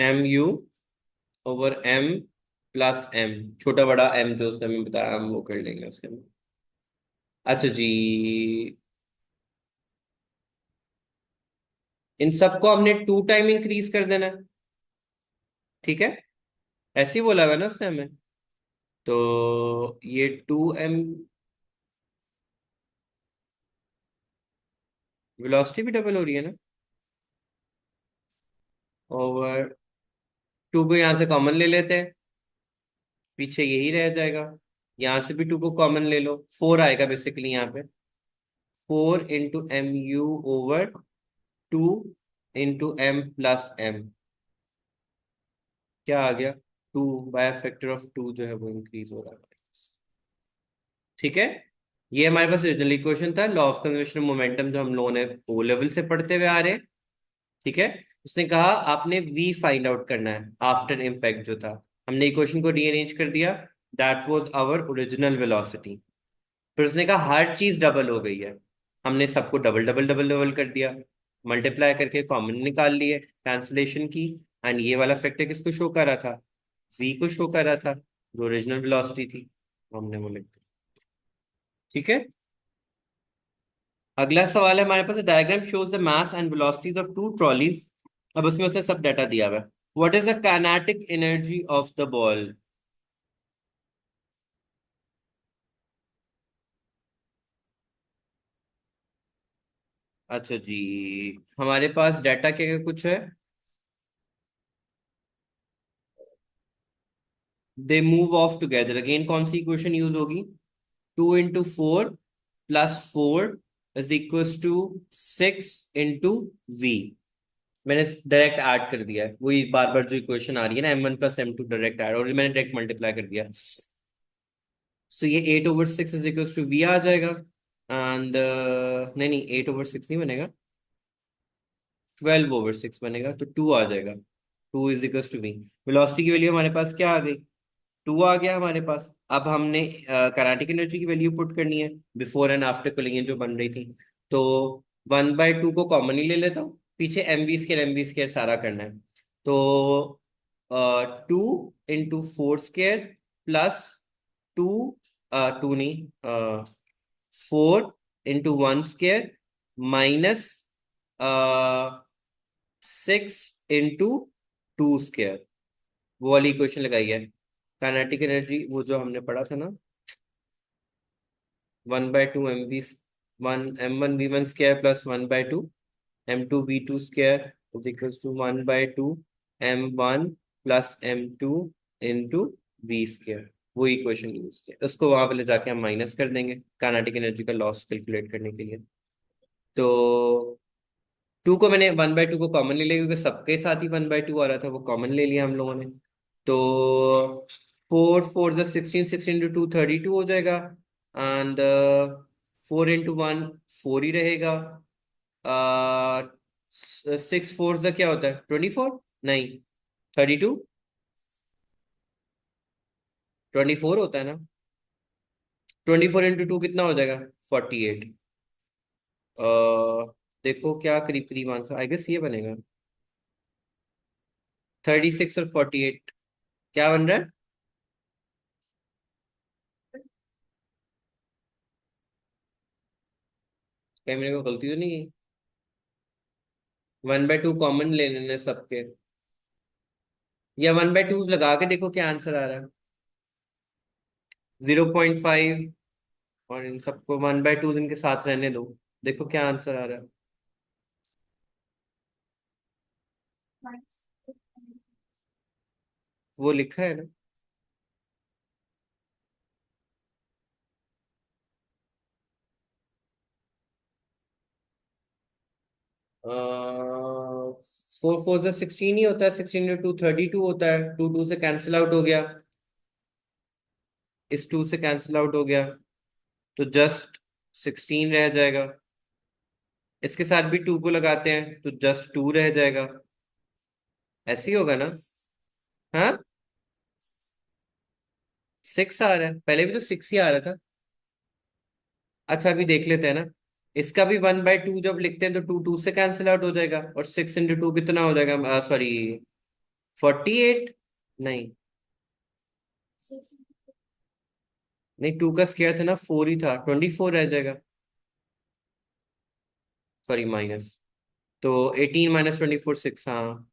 M U over m plus m, छोटा बड़ा m जो उसने हमें बताया हम वो कर लेंगे उसके में। अच्छा जी, इन सबको हमने 2 टाइम इंक्रीज कर देना है, ठीक है। ऐसे ही बोला हुआ है ना उसने हमें, तो ये 2m वेलोसिटी भी डबल हो रही है ना, ओवर 2 को यहाँ से कॉमन ले लेते हैं, पीछे यही रह जाएगा। यहाँ से भी 2 को कॉमन ले लो, 4 आएगा बेसिकली यहाँ पे, 4 into mu over 2 into m plus m, क्या आ गया? 2 बाय फैक्टर ऑफ 2 जो है वो इंक्रीज हो रहा है, ठीक है। ये हमारे पास ओरिजिनल इक्वेशन था, law of conservation of momentum, जो हम लोगों ने ओ लेवल से पढ़ते हुए आ रहे हैं, ठीक है। उसने कहा आपने v फाइंड आउट करना है आफ्टर इम्पैक्ट जो था, हमने इक्वेशन को रीअरेंज कर दिया, that was our original velocity. फिर उसने कहा हर चीज डबल हो गई है, हमने सबको डबल डबल डबल डबल कर दिया, मल्टीप्लाई करके कॉमन निकाल लिए, कैंसलेशन की, एंड ये वाला फैक्टर किसको शो कर रहा था? v को शो कर रहा था, जो ओरिजिनल वेलोसिटी थी, हमने वो लिख दिया, ठीक है। अगला सवाल है हमारे पास, diagram shows the mass and velocities of two trolleys. अब उसमें उसे सब डाटा दिया हुआ है। What is the kinetic energy of the ball? अच्छा जी, हमारे पास डाटा क्या क्या कुछ है, they move off together, again कौन सी इक्वेशन यूज होगी? 2 into 4 plus 4 is equal to 6 into v। मैंने डायरेक्ट ऐड कर दिया है, वही बार बार जो इक्वेशन आ रही है ना, m1 plus m2 direct add, और मैंने डायरेक्ट मल्टीप्लाई कर दिया। सो ये 8/6 इज इक्वल टू v आ जाएगा, एंड नहीं नहीं, 8/6 नहीं बनेगा, 12/6 बनेगा, तो 2 आ जाएगा, 2 is equal to v। Velocity की वैल्यू हमारे पास क्या आ गई? 2 आ गया हमारे पास। अब हमने काइनेटिक एनर्जी की वैल्यू पुट करनी है बिफोर एंड आफ्टर कूलिंग जो बन रही थी, तो 1/2 को कॉमनली ले लेता हूँ, पीछे एम वी स्केयर सारा करना है, तो 2 into 4 स्केयर प्लस 2, 2 नहीं, 4 into 1 square minus 6 into 2 square, वो वाली इक्वेशन लगाई है। काइनेटिक एनर्जी वो जो हमने पढ़ा था ना, 1/2 mv, 1m1v1 square plus 1/2 m2v2 square is equal to 1/2 m1 plus m2 into V square, वो इक्वेशन यूज किया, उसको वहां पे ले जाके हम माइनस कर देंगे काइनेटिक एनर्जी का लॉस कैलकुलेट करने के लिए। तो 2 को मैंने 1/2 को कॉमन ले लिया, क्योंकि सबके साथ ही 1/2 आ रहा था, वो कॉमन ले लिया हम लोगों ने, तो 4 4 16, 16 into 2 32 हो जाएगा, एंड 4 into 1 4 ही रहेगा, 6 4 का क्या होता है? 24, नहीं 32, 24 होता है ना, 24 into 2 कितना हो जाएगा? 48। देखो क्या करीब करीब आंसर, आई गेस ये बनेगा 36 और 48। क्या बन रहा है? क्या मेरे को गलती तो नहीं है? 1/2 कॉमन ले लेने सबके, या 1/2 लगा के देखो क्या आंसर आ रहा है। 0.5, और इन सबको 1/2 इनके साथ रहने दो, देखो क्या आंसर आ रहा है। वो लिखा है ना। 4 4 16 ही होता है, 16 into 2 32 होता है, 2 2 से कैंसिल आउट हो गया, इस 2 से कैंसिल आउट हो गया, तो जस्ट 16 रह जाएगा। इसके साथ भी 2 को लगाते हैं तो जस्ट 2 रह जाएगा। ऐसे ही होगा ना? हाँ, 6 आ रहा है, पहले भी तो 6 ही आ रहा था। अच्छा अभी देख लेते हैं ना। इसका भी 1/2 जब लिखते हैं तो 2 2 से कैंसिल आउट हो जाएगा, और 6 into 2 कितना हो जाएगा, सॉरी 48। नहीं, नहीं 2 का स्क्वायर था ना, 4 ही था, 24 रह जाएगा। सॉरी माइनस, तो 18 - 24 6, हाँ।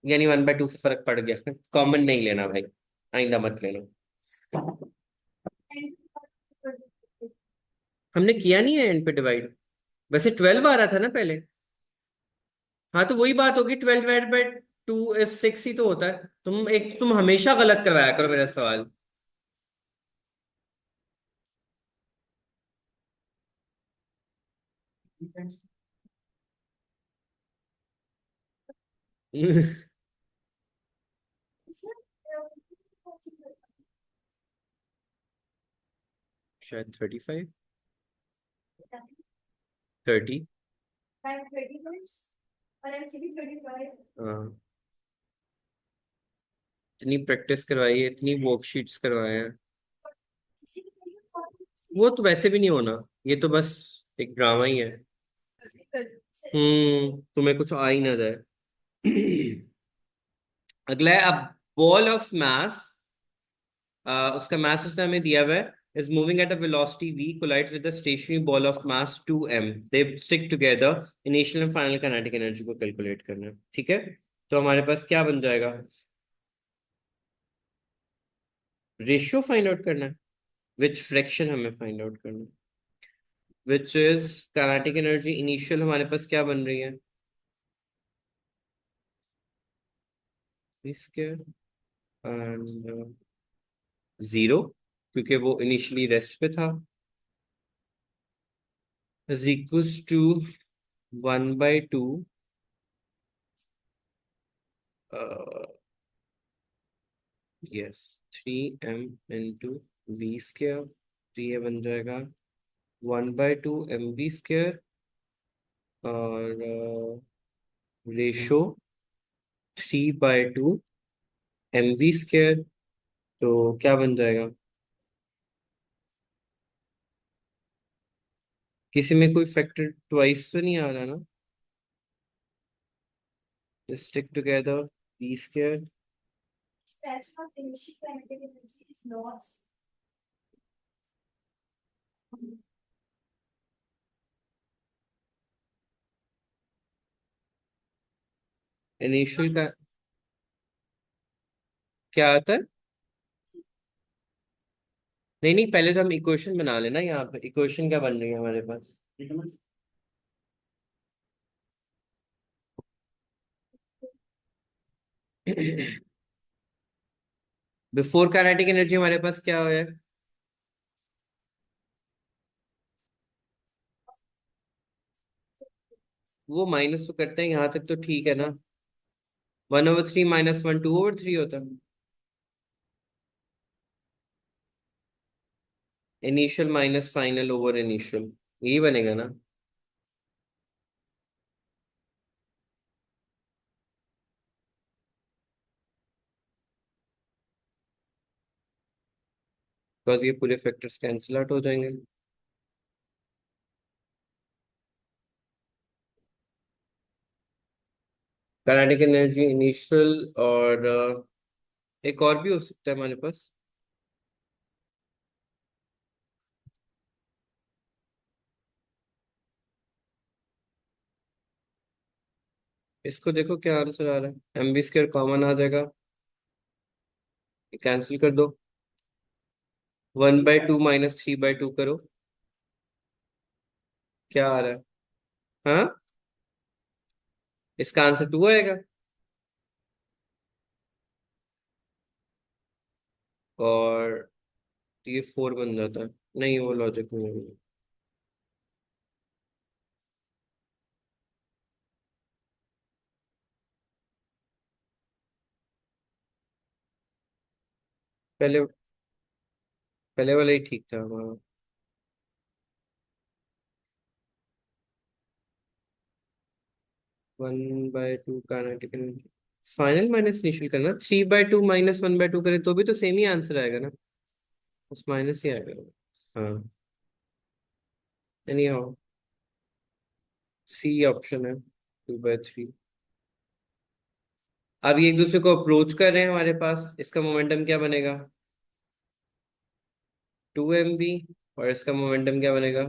यानी 1/2 से फर्क पड़ गया। कॉमन नहीं लेना भाई, आइंदा मत लेना। हमने किया नहीं है एंड पे डिवाइड। वैसे 12 आ रहा था ना पहले। हाँ तो वही बात होगी, 12 डिवाइड बाई 2 इज 6 ही तो होता है। तुम हमेशा गलत करवाया करो मेरा सवाल। शायद 35, 30। हाँ, इतनी प्रैक्टिस करवाई है, इतनी वर्कशीट्स करवाए हैं। वो तो वैसे भी नहीं होना, ये तो बस एक ड्रामा ही है। तुम्हें कुछ आ ही ना जाए। अगला है, अब बॉल ऑफ मास, उसका मास उसने हमें दिया हुआ है, is moving at a velocity v, collides with a stationary ball of mass 2m, they stick together, initial and final kinetic energy को कैलकुलेट करना है, ठीक है। तो हमारे पास क्या बन जाएगा? रेशियो फाइंड आउट करना है, विच फ्रैक्शन हमें फाइंड आउट करना है, which is kinetic energy initial हमारे पास क्या बन रही है, इसके एंड 0, क्योंकि वो इनिशियली रेस्ट पे था, is equals to 1/2, yes, 3m into v², तो ये बन जाएगा 1/2 mv², और रेशो 3/2 mv², तो क्या बन जाएगा? किसी में कोई फैक्टर ट्वाइस तो नहीं आ रहा ना? स्टिक टुगेदर v², इनिशियल का क्या आता है? नहीं नहीं, पहले तो हम इक्वेशन बना लेना, यहाँ पे इक्वेशन क्या बन रही है हमारे पास। बिफोर काइनेटिक एनर्जी हमारे पास क्या है? वो माइनस तो करते हैं, यहाँ तक तो ठीक है ना। 1/3 -1 2/3 होता है। Initial minus final over initial, यही बनेगा ना। बिकॉज ये पूरे फैक्टर्स कैंसिल आउट हो जाएंगे। काइनेटिक एनर्जी इनिशियल और एक और भी हो सकता है हमारे पास। इसको देखो क्या आंसर आ रहा है, एम बी स्क्वायर कॉमन आ जाएगा, कैंसिल कर दो। 1/2 - 3/2 करो, क्या आ रहा है? हाँ, इसका आंसर 2 आएगा। और ये 4 बन जाता है। नहीं, वो लॉजिक नहीं है। पहले पहले वाला ही ठीक था हमारा। 1/2 kinetic energy, final minus initial करना, 3/2 -1/2 करे तो भी तो सेम ही आंसर आएगा ना, बस माइनस ही आएगा। हाँ, एनी हाउ, सी ऑप्शन है, 2/3। अब ये एक दूसरे को अप्रोच कर रहे हैं हमारे पास, इसका मोमेंटम क्या बनेगा? 2 mv। और इसका मोमेंटम क्या बनेगा?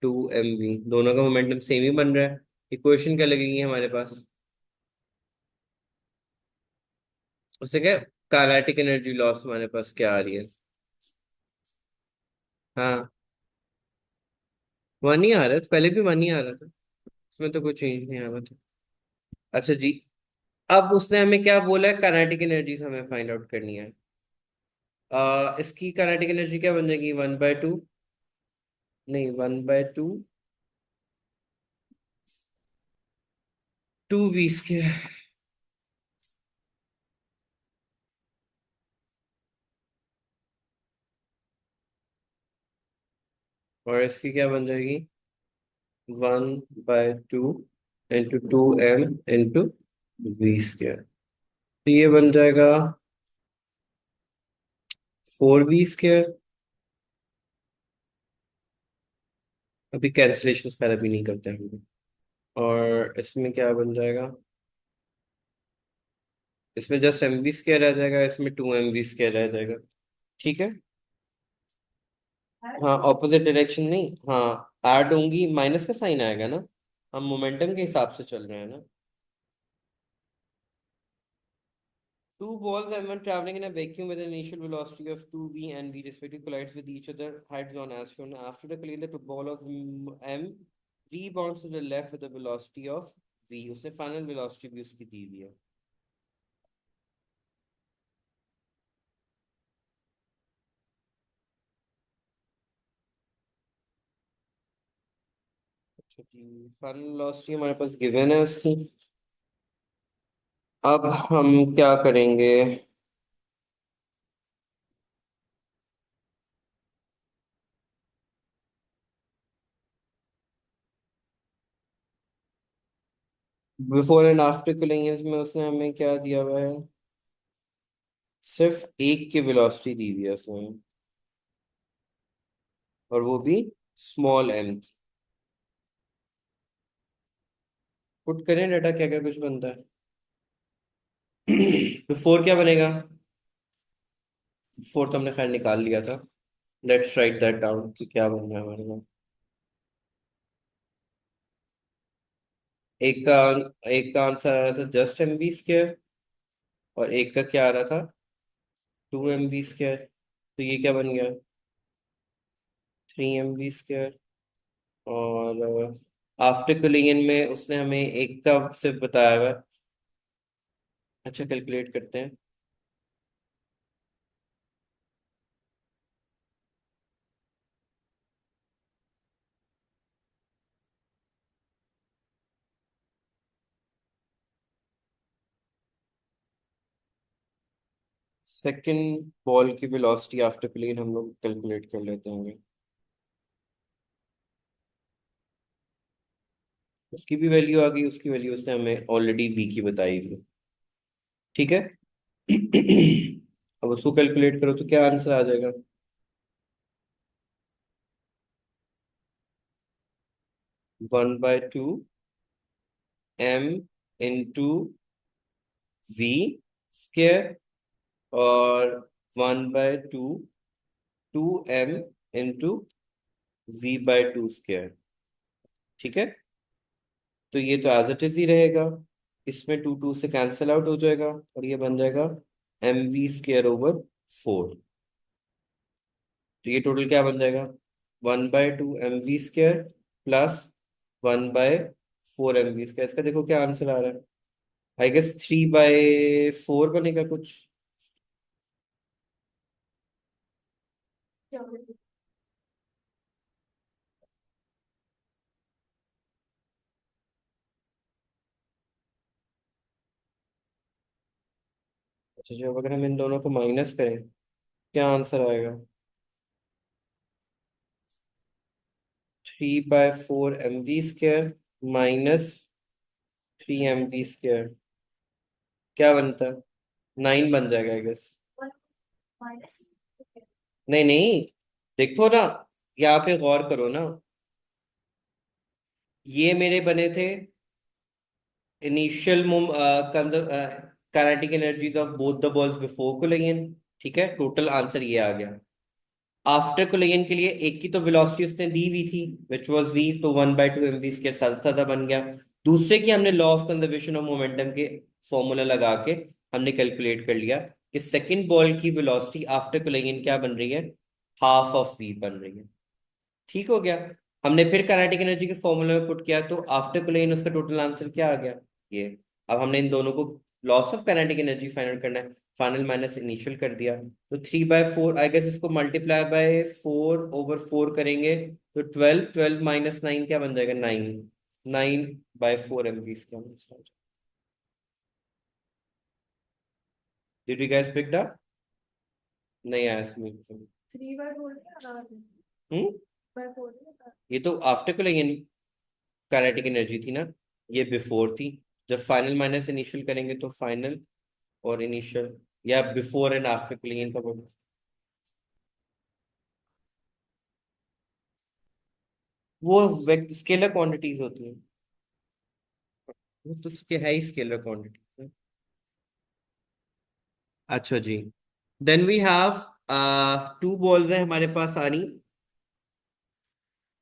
2 mv। दोनों का मोमेंटम सेम ही बन रहा है। इक्वेशन क्या लगेगी हमारे पास? उससे क्या, काइनेटिक एनर्जी लॉस हमारे पास क्या आ रही है? हाँ, 1 ही आ रहा है, पहले भी 1 ही आ रहा था, इसमें तो कोई चेंज नहीं आ रहा था। अच्छा जी, अब उसने हमें क्या बोला है, काइनेटिक एनर्जी हमें फाइंड आउट करनी है। इसकी काइनेटिक एनर्जी क्या बन जाएगी? 1/2, नहीं, 1/2 2 v स्क्वायर। और इसकी क्या बन जाएगी? 1/2 into 2m into v square. तो ये बन जाएगा 4v स्क्वायर। अभी कैंसिलेशन पहले भी नहीं करते हम। और इसमें क्या बन जाएगा? इसमें जस्ट mv स्क्वायर रह जाएगा, इसमें 2mv स्क्वायर रह जाएगा। ठीक है। हाँ, ऑपोजिट डायरेक्शन नहीं, हाँ ऐड होंगी, माइनस का साइन आएगा ना, हम मोमेंटम के हिसाब से चल रहे हैं ना। Two balls and one traveling in a vacuum with an initial velocity of 2v and v respectively collides with each other heads on as shown. After the collision, the two ball of m rebounds to the left with the velocity of v. उसने final velocity भी उसकी दी हुई है। अच्छा जी, final velocity हमारे पास given है उसकी। अब हम क्या करेंगे? बिफोर एंड आफ्टर कूलिंग में उसने हमें क्या दिया हुआ है? सिर्फ एक की वेलोसिटी दी हुई है उसने, और वो भी स्मॉल एम की। पुट करें डाटा, क्या क्या कुछ बनता है। तो 4 क्या बनेगा? 4 तो हमने खैर निकाल लिया था। लेट्स राइट दैट डाउन कि क्या बन रहा है हमारे पास। एक का एक का आंसर आ रहा था जस्ट mv स्क्वायर, और एक का क्या आ रहा था? 2 mv स्क्वायर। तो ये क्या बन गया? 3 mv स्क्वायर। और आफ्टर कुलिंग में उसने हमें एक का सिर्फ बताया हुआ है। अच्छा, कैलकुलेट करते हैं। सेकंड बॉल की वेलोसिटी आफ्टर कुलिंग हम लोग कैलकुलेट कर लेते हैं। उसकी भी वैल्यू आ गई, उसकी वैल्यू उसने हमें ऑलरेडी वी की बताई थी। ठीक है। अब उसको कैलकुलेट करो तो क्या आंसर आ जाएगा? 1/2 m इंटू वी स्क्वायर और 1/2 2m इंटू v/2 स्क्वायर। ठीक है, तो ये तो एज इट इज ही रहेगा, इसमें टू टू से कैंसिल आउट हो जाएगा और ये बन जाएगा mv² / 4। तो ये टोटल क्या बन जाएगा, 1/2 mv² प्लस 1/4 mv²। इसका देखो क्या आंसर आ रहा है, आई गेस 3/4 बनेगा कुछ। अच्छा, जब अगर हम इन दोनों को माइनस करें क्या आंसर आएगा, 3/4 mv² माइनस 3 mv²। क्या बनता है, 9 बन जाएगा आई गेस। नहीं नहीं, देखो ना, यहाँ पे गौर करो ना, ये मेरे बने थे initial kinetic energies of both the balls before collision. ठीक है, टोटल आंसर ये आ गया। आफ्टर कोलिजन के लिए एक की तो वेलोसिटी उसने दी हुई थी विच वाज v, तो 1/2 mv² सादा सादा बन गया। दूसरे की हमने law of conservation of momentum के फॉर्मूला लगा के हमने कैलकुलेट कर लिया कि सेकंड बॉल की वेलोसिटी आफ्टर कोलिजन क्या बन रही है, हाफ ऑफ v बन रही है। ठीक हो गया। हमने फिर काइनेटिक एनर्जी के फॉर्मूले में पुट किया तो आफ्टर कोलिजन उसका टोटल आंसर क्या आ गया, ये। अब हमने इन दोनों को loss of kinetic energy find करना है, फाइनल माइनस इनिशियल कर दिया। तो 3/4 आई गेस, इसको मल्टीप्लाई बाय 4/4 करेंगे तो 12, 12 माइनस 9 क्या बन जाएगा, 9। 9/4 mv इसका answer. Did you guys picked up? नहीं आया इसमें। हम्म, ये तो आफ्टर कोलिजन काइनेटिक एनर्जी थी ना, ये बिफोर थी। जब फाइनल माइनस इनिशियल करेंगे तो फाइनल और इनिशियल, या बिफोर एंड आफ्टर कोलिजन का बोलो। वो स्केलर क्वांटिटीज होती हैं, वो तो उसके है ही स्केलर क्वांटिटी। अच्छा जी, then we have two balls है हमारे पास सारी।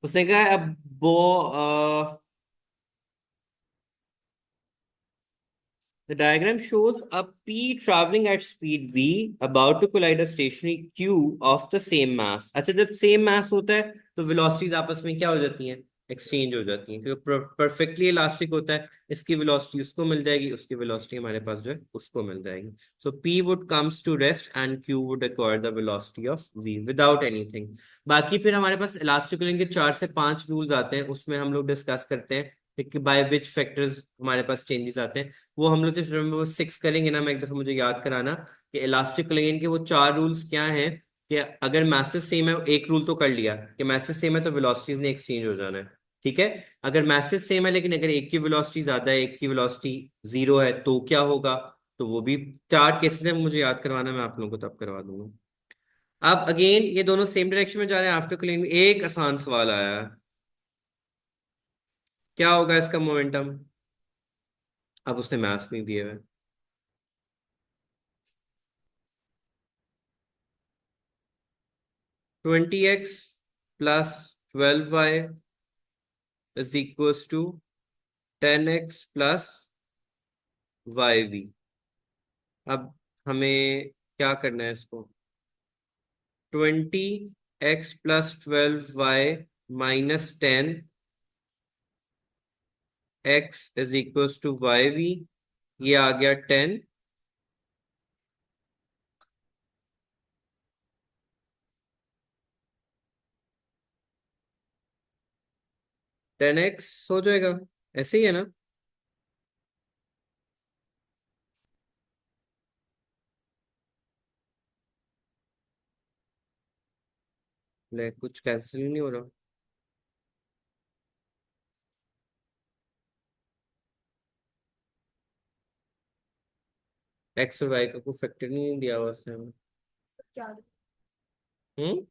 उसने कहा है, अब बो The diagram shows a P traveling at speed v about to collide a stationary q of the same mass। अच्छा, जब सेम mass होता है तो velocities आपस में क्या हो जाती हैं, एक्सचेंज हो जाती हैं, क्योंकि परफेक्टली इलास्टिक होता है। इसकी वेलोसिटी उसको मिल जाएगी, उसकी वेलोसिटी हमारे पास जो है उसको मिल जाएगी। सो p would comes to rest and q would acquire the velocity of v without anything। बाकी फिर हमारे पास इलास्टिक के 4 से 5 रूल्स आते हैं, उसमें हम लोग डिस्कस करते हैं कि बाय विच फैक्टर्स हमारे पास चेंजेस आते हैं। वो हम लोग जब वो 6 करेंगे ना, मैं एक दफा मुझे याद कराना कि इलास्टिक कोलिजन के वो 4 रूल्स क्या हैं। कि अगर मैसेज सेम है, एक रूल तो कर लिया कि मैसेज सेम है तो वेलोसिटीज ने एक्सचेंज हो जाना है। ठीक है, अगर मैसेज सेम है लेकिन अगर एक की वेलोसिटी ज्यादा है, एक की वेलोसिटी 0 है, तो क्या होगा। तो वो भी 4 केसेस है, मुझे याद करवाना, मैं आप लोगों को तब करवा दूंगा। अब अगेन ये दोनों सेम डायरेक्शन में जा रहे हैं, आफ्टर कोलिजन में एक आसान सवाल आया है, क्या होगा इसका मोमेंटम। अब उसने मैथ्स नहीं दिए हुए। 20x plus 12y is equals to 10x plus Y V. अब हमें क्या करना है इसको, 20x plus 12y minus 10x is equals to Y V. ये आ गया 10। 10x हो जाएगा, ऐसे ही है ना। ले कुछ कैंसिल ही नहीं हो रहा। एक्स और वाई का कोई फैक्टर नहीं दिया हुआ उसने हमें। हम्म,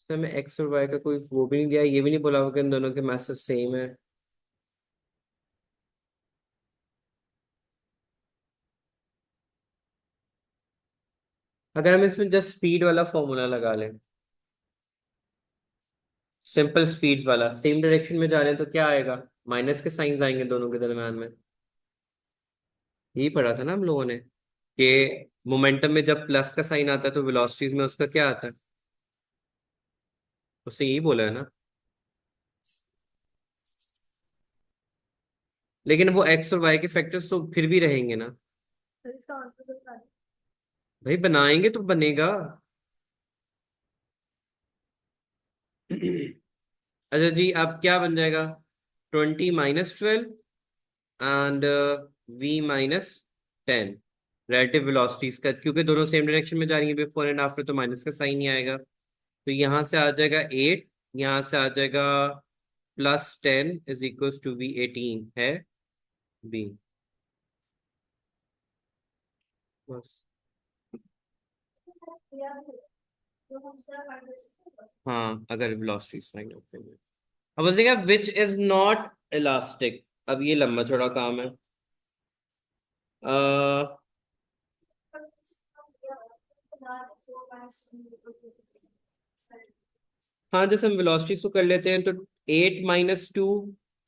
इसने हमें एक्स और वाई का कोई वो भी नहीं दिया, ये भी नहीं बोला होगा कि इन दोनों के मासेस सेम है। अगर हम इसमें जस्ट स्पीड वाला फॉर्मूला लगा लें, सिंपल स्पीड्स वाला, सेम डायरेक्शन में जा रहे हैं तो क्या आएगा, माइनस के साइंस आएंगे दोनों के दरम्यान में। यही पढ़ा था ना हम लोगों ने कि मोमेंटम में जब प्लस का साइन आता है तो वेलोसिटीज में उसका क्या आता है, उससे यही बोला है ना। लेकिन वो एक्स और वाई के फैक्टर्स तो फिर भी रहेंगे ना। भाई बनाएंगे तो बनेगा। अच्छा जी, अब क्या बन जाएगा, 20 - 12 एंड V - 10 रिलेटिव वेलोसिटीज का, क्योंकि दोनों सेम डायरेक्शन में जा रही है बिफोर एंड आफ्टर, तो माइनस का साइन ही आएगा। तो यहाँ से आ जाएगा 8, यहाँ से आ जाएगा +10 इज इक्वल टू V 18 है बी। बस। हाँ, अगर वेलोसिटीज फाइंड आउट करनी है। अब बचेगा विच इज नॉट इलास्टिक। अब ये लंबा चौड़ा काम है। अह हाँ, जैसे हम वेलोसिटीज को कर लेते हैं तो 8 - 2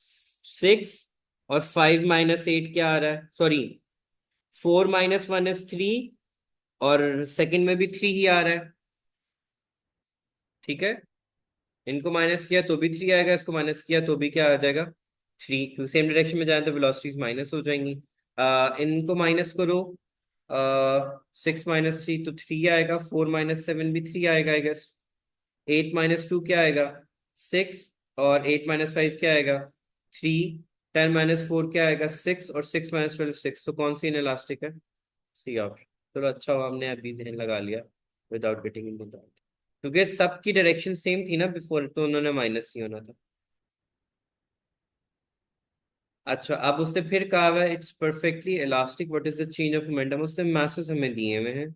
6, और 5 - 8 क्या आ रहा है, सॉरी 4 - 1 इज 3, और सेकंड में भी 3 ही आ रहा है। ठीक है, इनको माइनस किया तो भी 3 आएगा, इसको माइनस किया तो भी क्या आ जाएगा, 3, क्योंकि सेम डायरेक्शन में जाए तो वेलोसिटीज माइनस हो जाएंगी। इनको माइनस करो, 6 - 3 तो 3 आएगा, 4 - 7 भी 3 आएगा आई गेस। 8 - 2 क्या आएगा, 6, और 8 - 5 क्या आएगा, 3। 10 - 4 क्या आएगा, 6, और 6 - 12 6, तो कौन सी इनलास्टिक है, सी ऑप्शन। चलो अच्छा हुआ हमने अभी जहन लगा लिया विदाउट गेटिंग इनटू दैट, क्योंकि सबकी डायरेक्शन सेम थी ना बिफोर, तो उन्होंने माइनस ही होना था। अच्छा, अब उसने फिर कहा हुआ है it's perfectly elastic, what is the change of momentum, उसने मैसेज हमें दिए हुए हैं,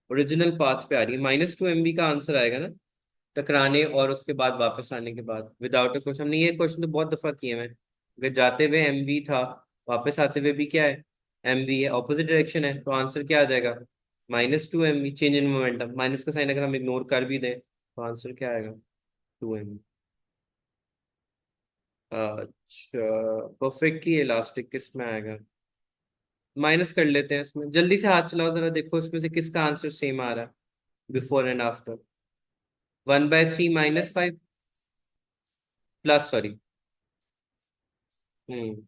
ओरिजिनल पाथ पे आ रही है, -2 MB का आंसर आएगा ना, टकराने और उसके बाद वापस आने के बाद विदाउट अ क्वेश्चन। हमने ये क्वेश्चन तो बहुत दफा किए हैं। अगर जाते हुए MV था, वापस आते हुए भी क्या है, MV है, ऑपोजिट डायरेक्शन है, तो आंसर क्या आ जाएगा, -2 MV, change in momentum, minus का साइन अगर हम इग्नोर कर भी दें तो आंसर क्या आएगा, 2 MV। अच्छा, परफेक्टली इलास्टिक किस में आएगा, माइनस कर लेते हैं, इसमें जल्दी से हाथ चलाओ जरा, देखो इसमें से किसका आंसर सेम आ रहा है before and after. 1/3 - 5 plus, sorry. Hmm,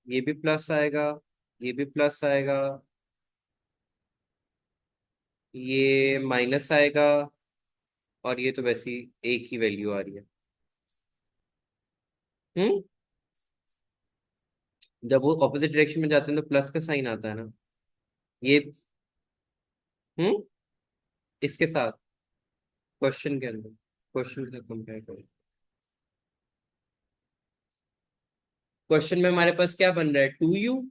ये भी प्लस आएगा, ये भी प्लस आएगा, ये माइनस आएगा, और ये तो वैसे ही एक ही वैल्यू आ रही है। हम्म, जब वो ऑपोजिट डायरेक्शन में जाते हैं तो प्लस का साइन आता है ना, ये। हम्म, इसके साथ क्वेश्चन के अंदर, क्वेश्चन से कंपेयर करें, क्वेश्चन में हमारे पास क्या बन रहा है, 2U,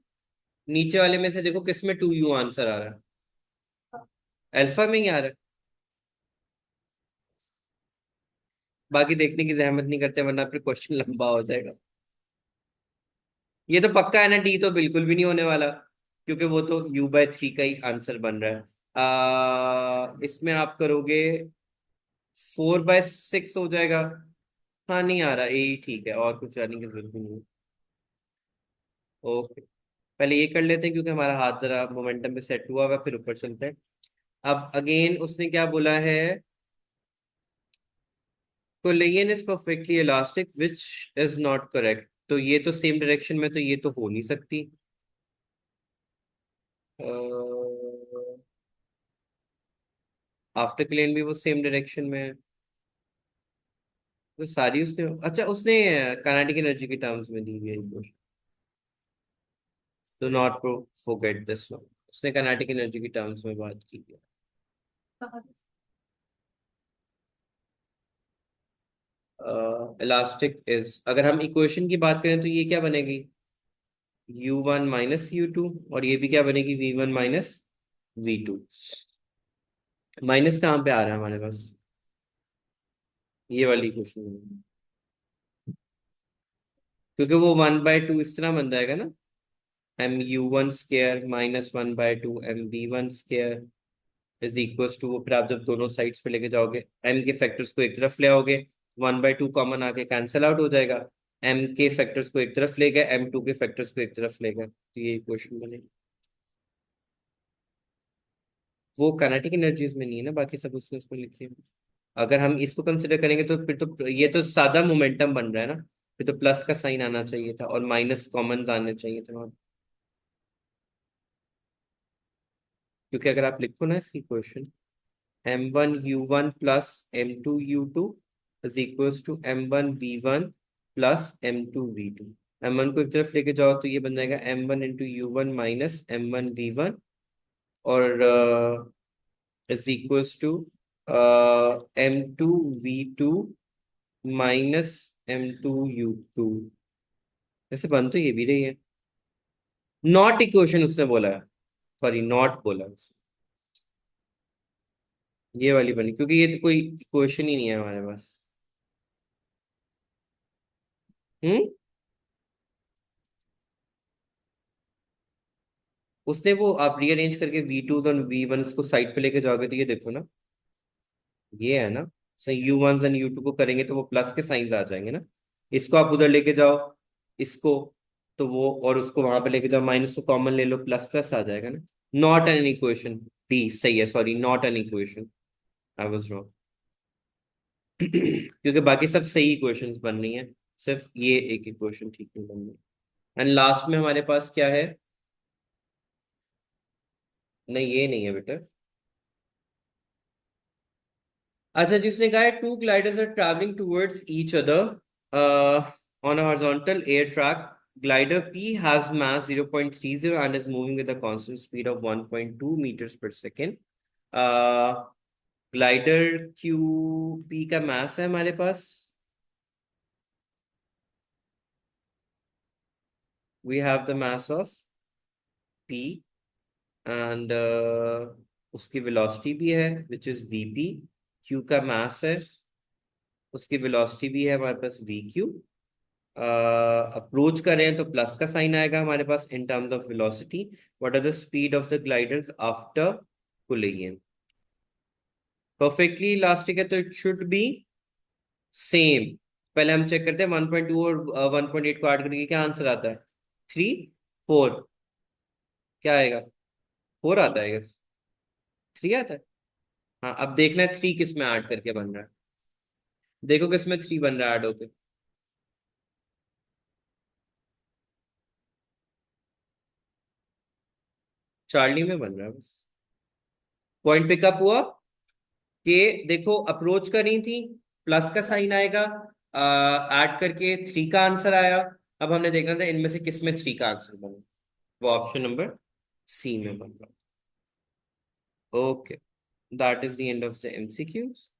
नीचे वाले में से देखो किस में 2U आंसर आ रहा है, अल्फा में ही आ रहा है। बाकी देखने की जहमत नहीं करते वरना फिर क्वेश्चन लंबा हो जाएगा। ये तो पक्का है ना, डी तो बिल्कुल भी नहीं होने वाला, क्योंकि वो तो U/3 का ही आंसर बन रहा है। इसमें आप करोगे 4/6 हो जाएगा। हाँ, नहीं आ रहा, यही ठीक है, और कुछ आने की जरूरत भी नहीं है। ओके, पहले ये कर लेते हैं क्योंकि हमारा हाथ जरा मोमेंटम पे सेट हुआ हुआ, फिर ऊपर चलते हैं। अब अगेन उसने क्या बोला है, collision is perfectly elastic which is not correct, तो ये तो सेम डायरेक्शन में, तो ये तो हो नहीं सकती। आफ्टर क्लेन भी वो सेम डायरेक्शन में है, तो सारी उसने, अच्छा उसने काइनेटिक एनर्जी के टर्म्स में दी हुई है इनको, तो नॉट फॉरगेट दिस वन, उसने काइनेटिक एनर्जी की टर्म्स में बात की है। इलास्टिक इज, अगर हम इक्वेशन की बात करें तो ये क्या बनेगी, U1 - U2, और ये भी क्या बनेगी, V1 - V2। माइनस कहाँ पे आ रहा है हमारे पास? ये वाली क्वेश्चन, क्योंकि वो 1/2 इस तरह बन जाएगा ना, mu1 square minus 1/2 mv1 square is equals to, फिर आप जब दोनों साइड्स पे लेके जाओगे, m के फैक्टर्स को एक तरफ ले आओगे, 1/2 कॉमन आके कैंसिल आउट हो जाएगा, m के फैक्टर्स को एक तरफ ले गए, m2 के फैक्टर्स को एक तरफ ले गए, तो ये क्वेश्चन बनेगा। वो काइनेटिक एनर्जीज में नहीं है ना, बाकी सब उसमें उसमें लिखी है। अगर हम इसको कंसिडर करेंगे तो फिर तो ये तो सादा मोमेंटम बन रहा है ना, फिर तो प्लस का साइन आना चाहिए था और माइनस कॉमन आने चाहिए थे वहां। क्योंकि अगर आप लिखो ना इसकी question, m1 u1 plus m2 u2 is equals to m1 v1 plus m2 v2। m1 को एक तरफ लेके जाओ तो ये बन जाएगा m1 × u1 minus m1 v1, और is equals to m2 v2 minus m2 u2। वैसे बन तो ये भी रही है, नॉट इक्वेशन उसने बोला है, सॉरी नॉट बोला है उसने। ये वाली बनी क्योंकि ये तो कोई इक्वेशन ही नहीं है हमारे पास। हम्म। उसने वो आप रीअरेंज करके v2 तो v1 को साइड पे लेके जाओगे तो ये देखो ना, ये है ना, सो u1 एंड u2 को करेंगे तो वो प्लस के साइंस आ जाएंगे ना, इसको आप उधर लेके जाओ, इसको, तो वो और उसको वहां पे लेके जाओ, माइनस को कॉमन ले लो, प्लस प्लस आ जाएगा ना। नॉट एन इक्वेशन, डी सही है, sorry not an equation, I was wrong. क्योंकि बाकी सब सही इक्वेशंस बन रही हैं, सिर्फ ये एक इक्वेशन ठीक नहीं बन रही। एंड लास्ट में हमारे पास क्या है? नहीं ये नहीं है बेटा। अच्छा, जिसने कहा है two gliders are travelling towards each other on a horizontal air track, glider P has mass 0.30 and is moving with a constant speed of 1.2 meters per second. Glider QP का मास है हमारे पास, we have the mass of P and उसकी velocity भी है which is VP। Q का मास है, उसकी velocity भी है हमारे पास VQ। अप्रोच कर रहे हैं तो प्लस का साइन आएगा हमारे पास in terms of velocity. What are the speed of the gliders after collision? Perfectly elastic है तो इट शुड बी सेम। पहले हम चेक करते हैं 1.2 और 1.8 को ऐड करके क्या आंसर आता है, 3 4, क्या आएगा, 4 आता है, 3 आता है। हाँ अब देखना है 3 किस में ऐड करके बन रहा है, देखो किस में 3 बन रहा है ऐड होके। चार्ली में बन रहा है बस। पॉइंट पिकअप हुआ कि देखो अप्रोच करी थी, प्लस का साइन आएगा, ऐड करके 3 का आंसर आया। अब हमने देखना था इनमें से किस में 3 का आंसर बना, वो ऑप्शन नंबर C में बन रहा। Okay, that is the end of the MCQs।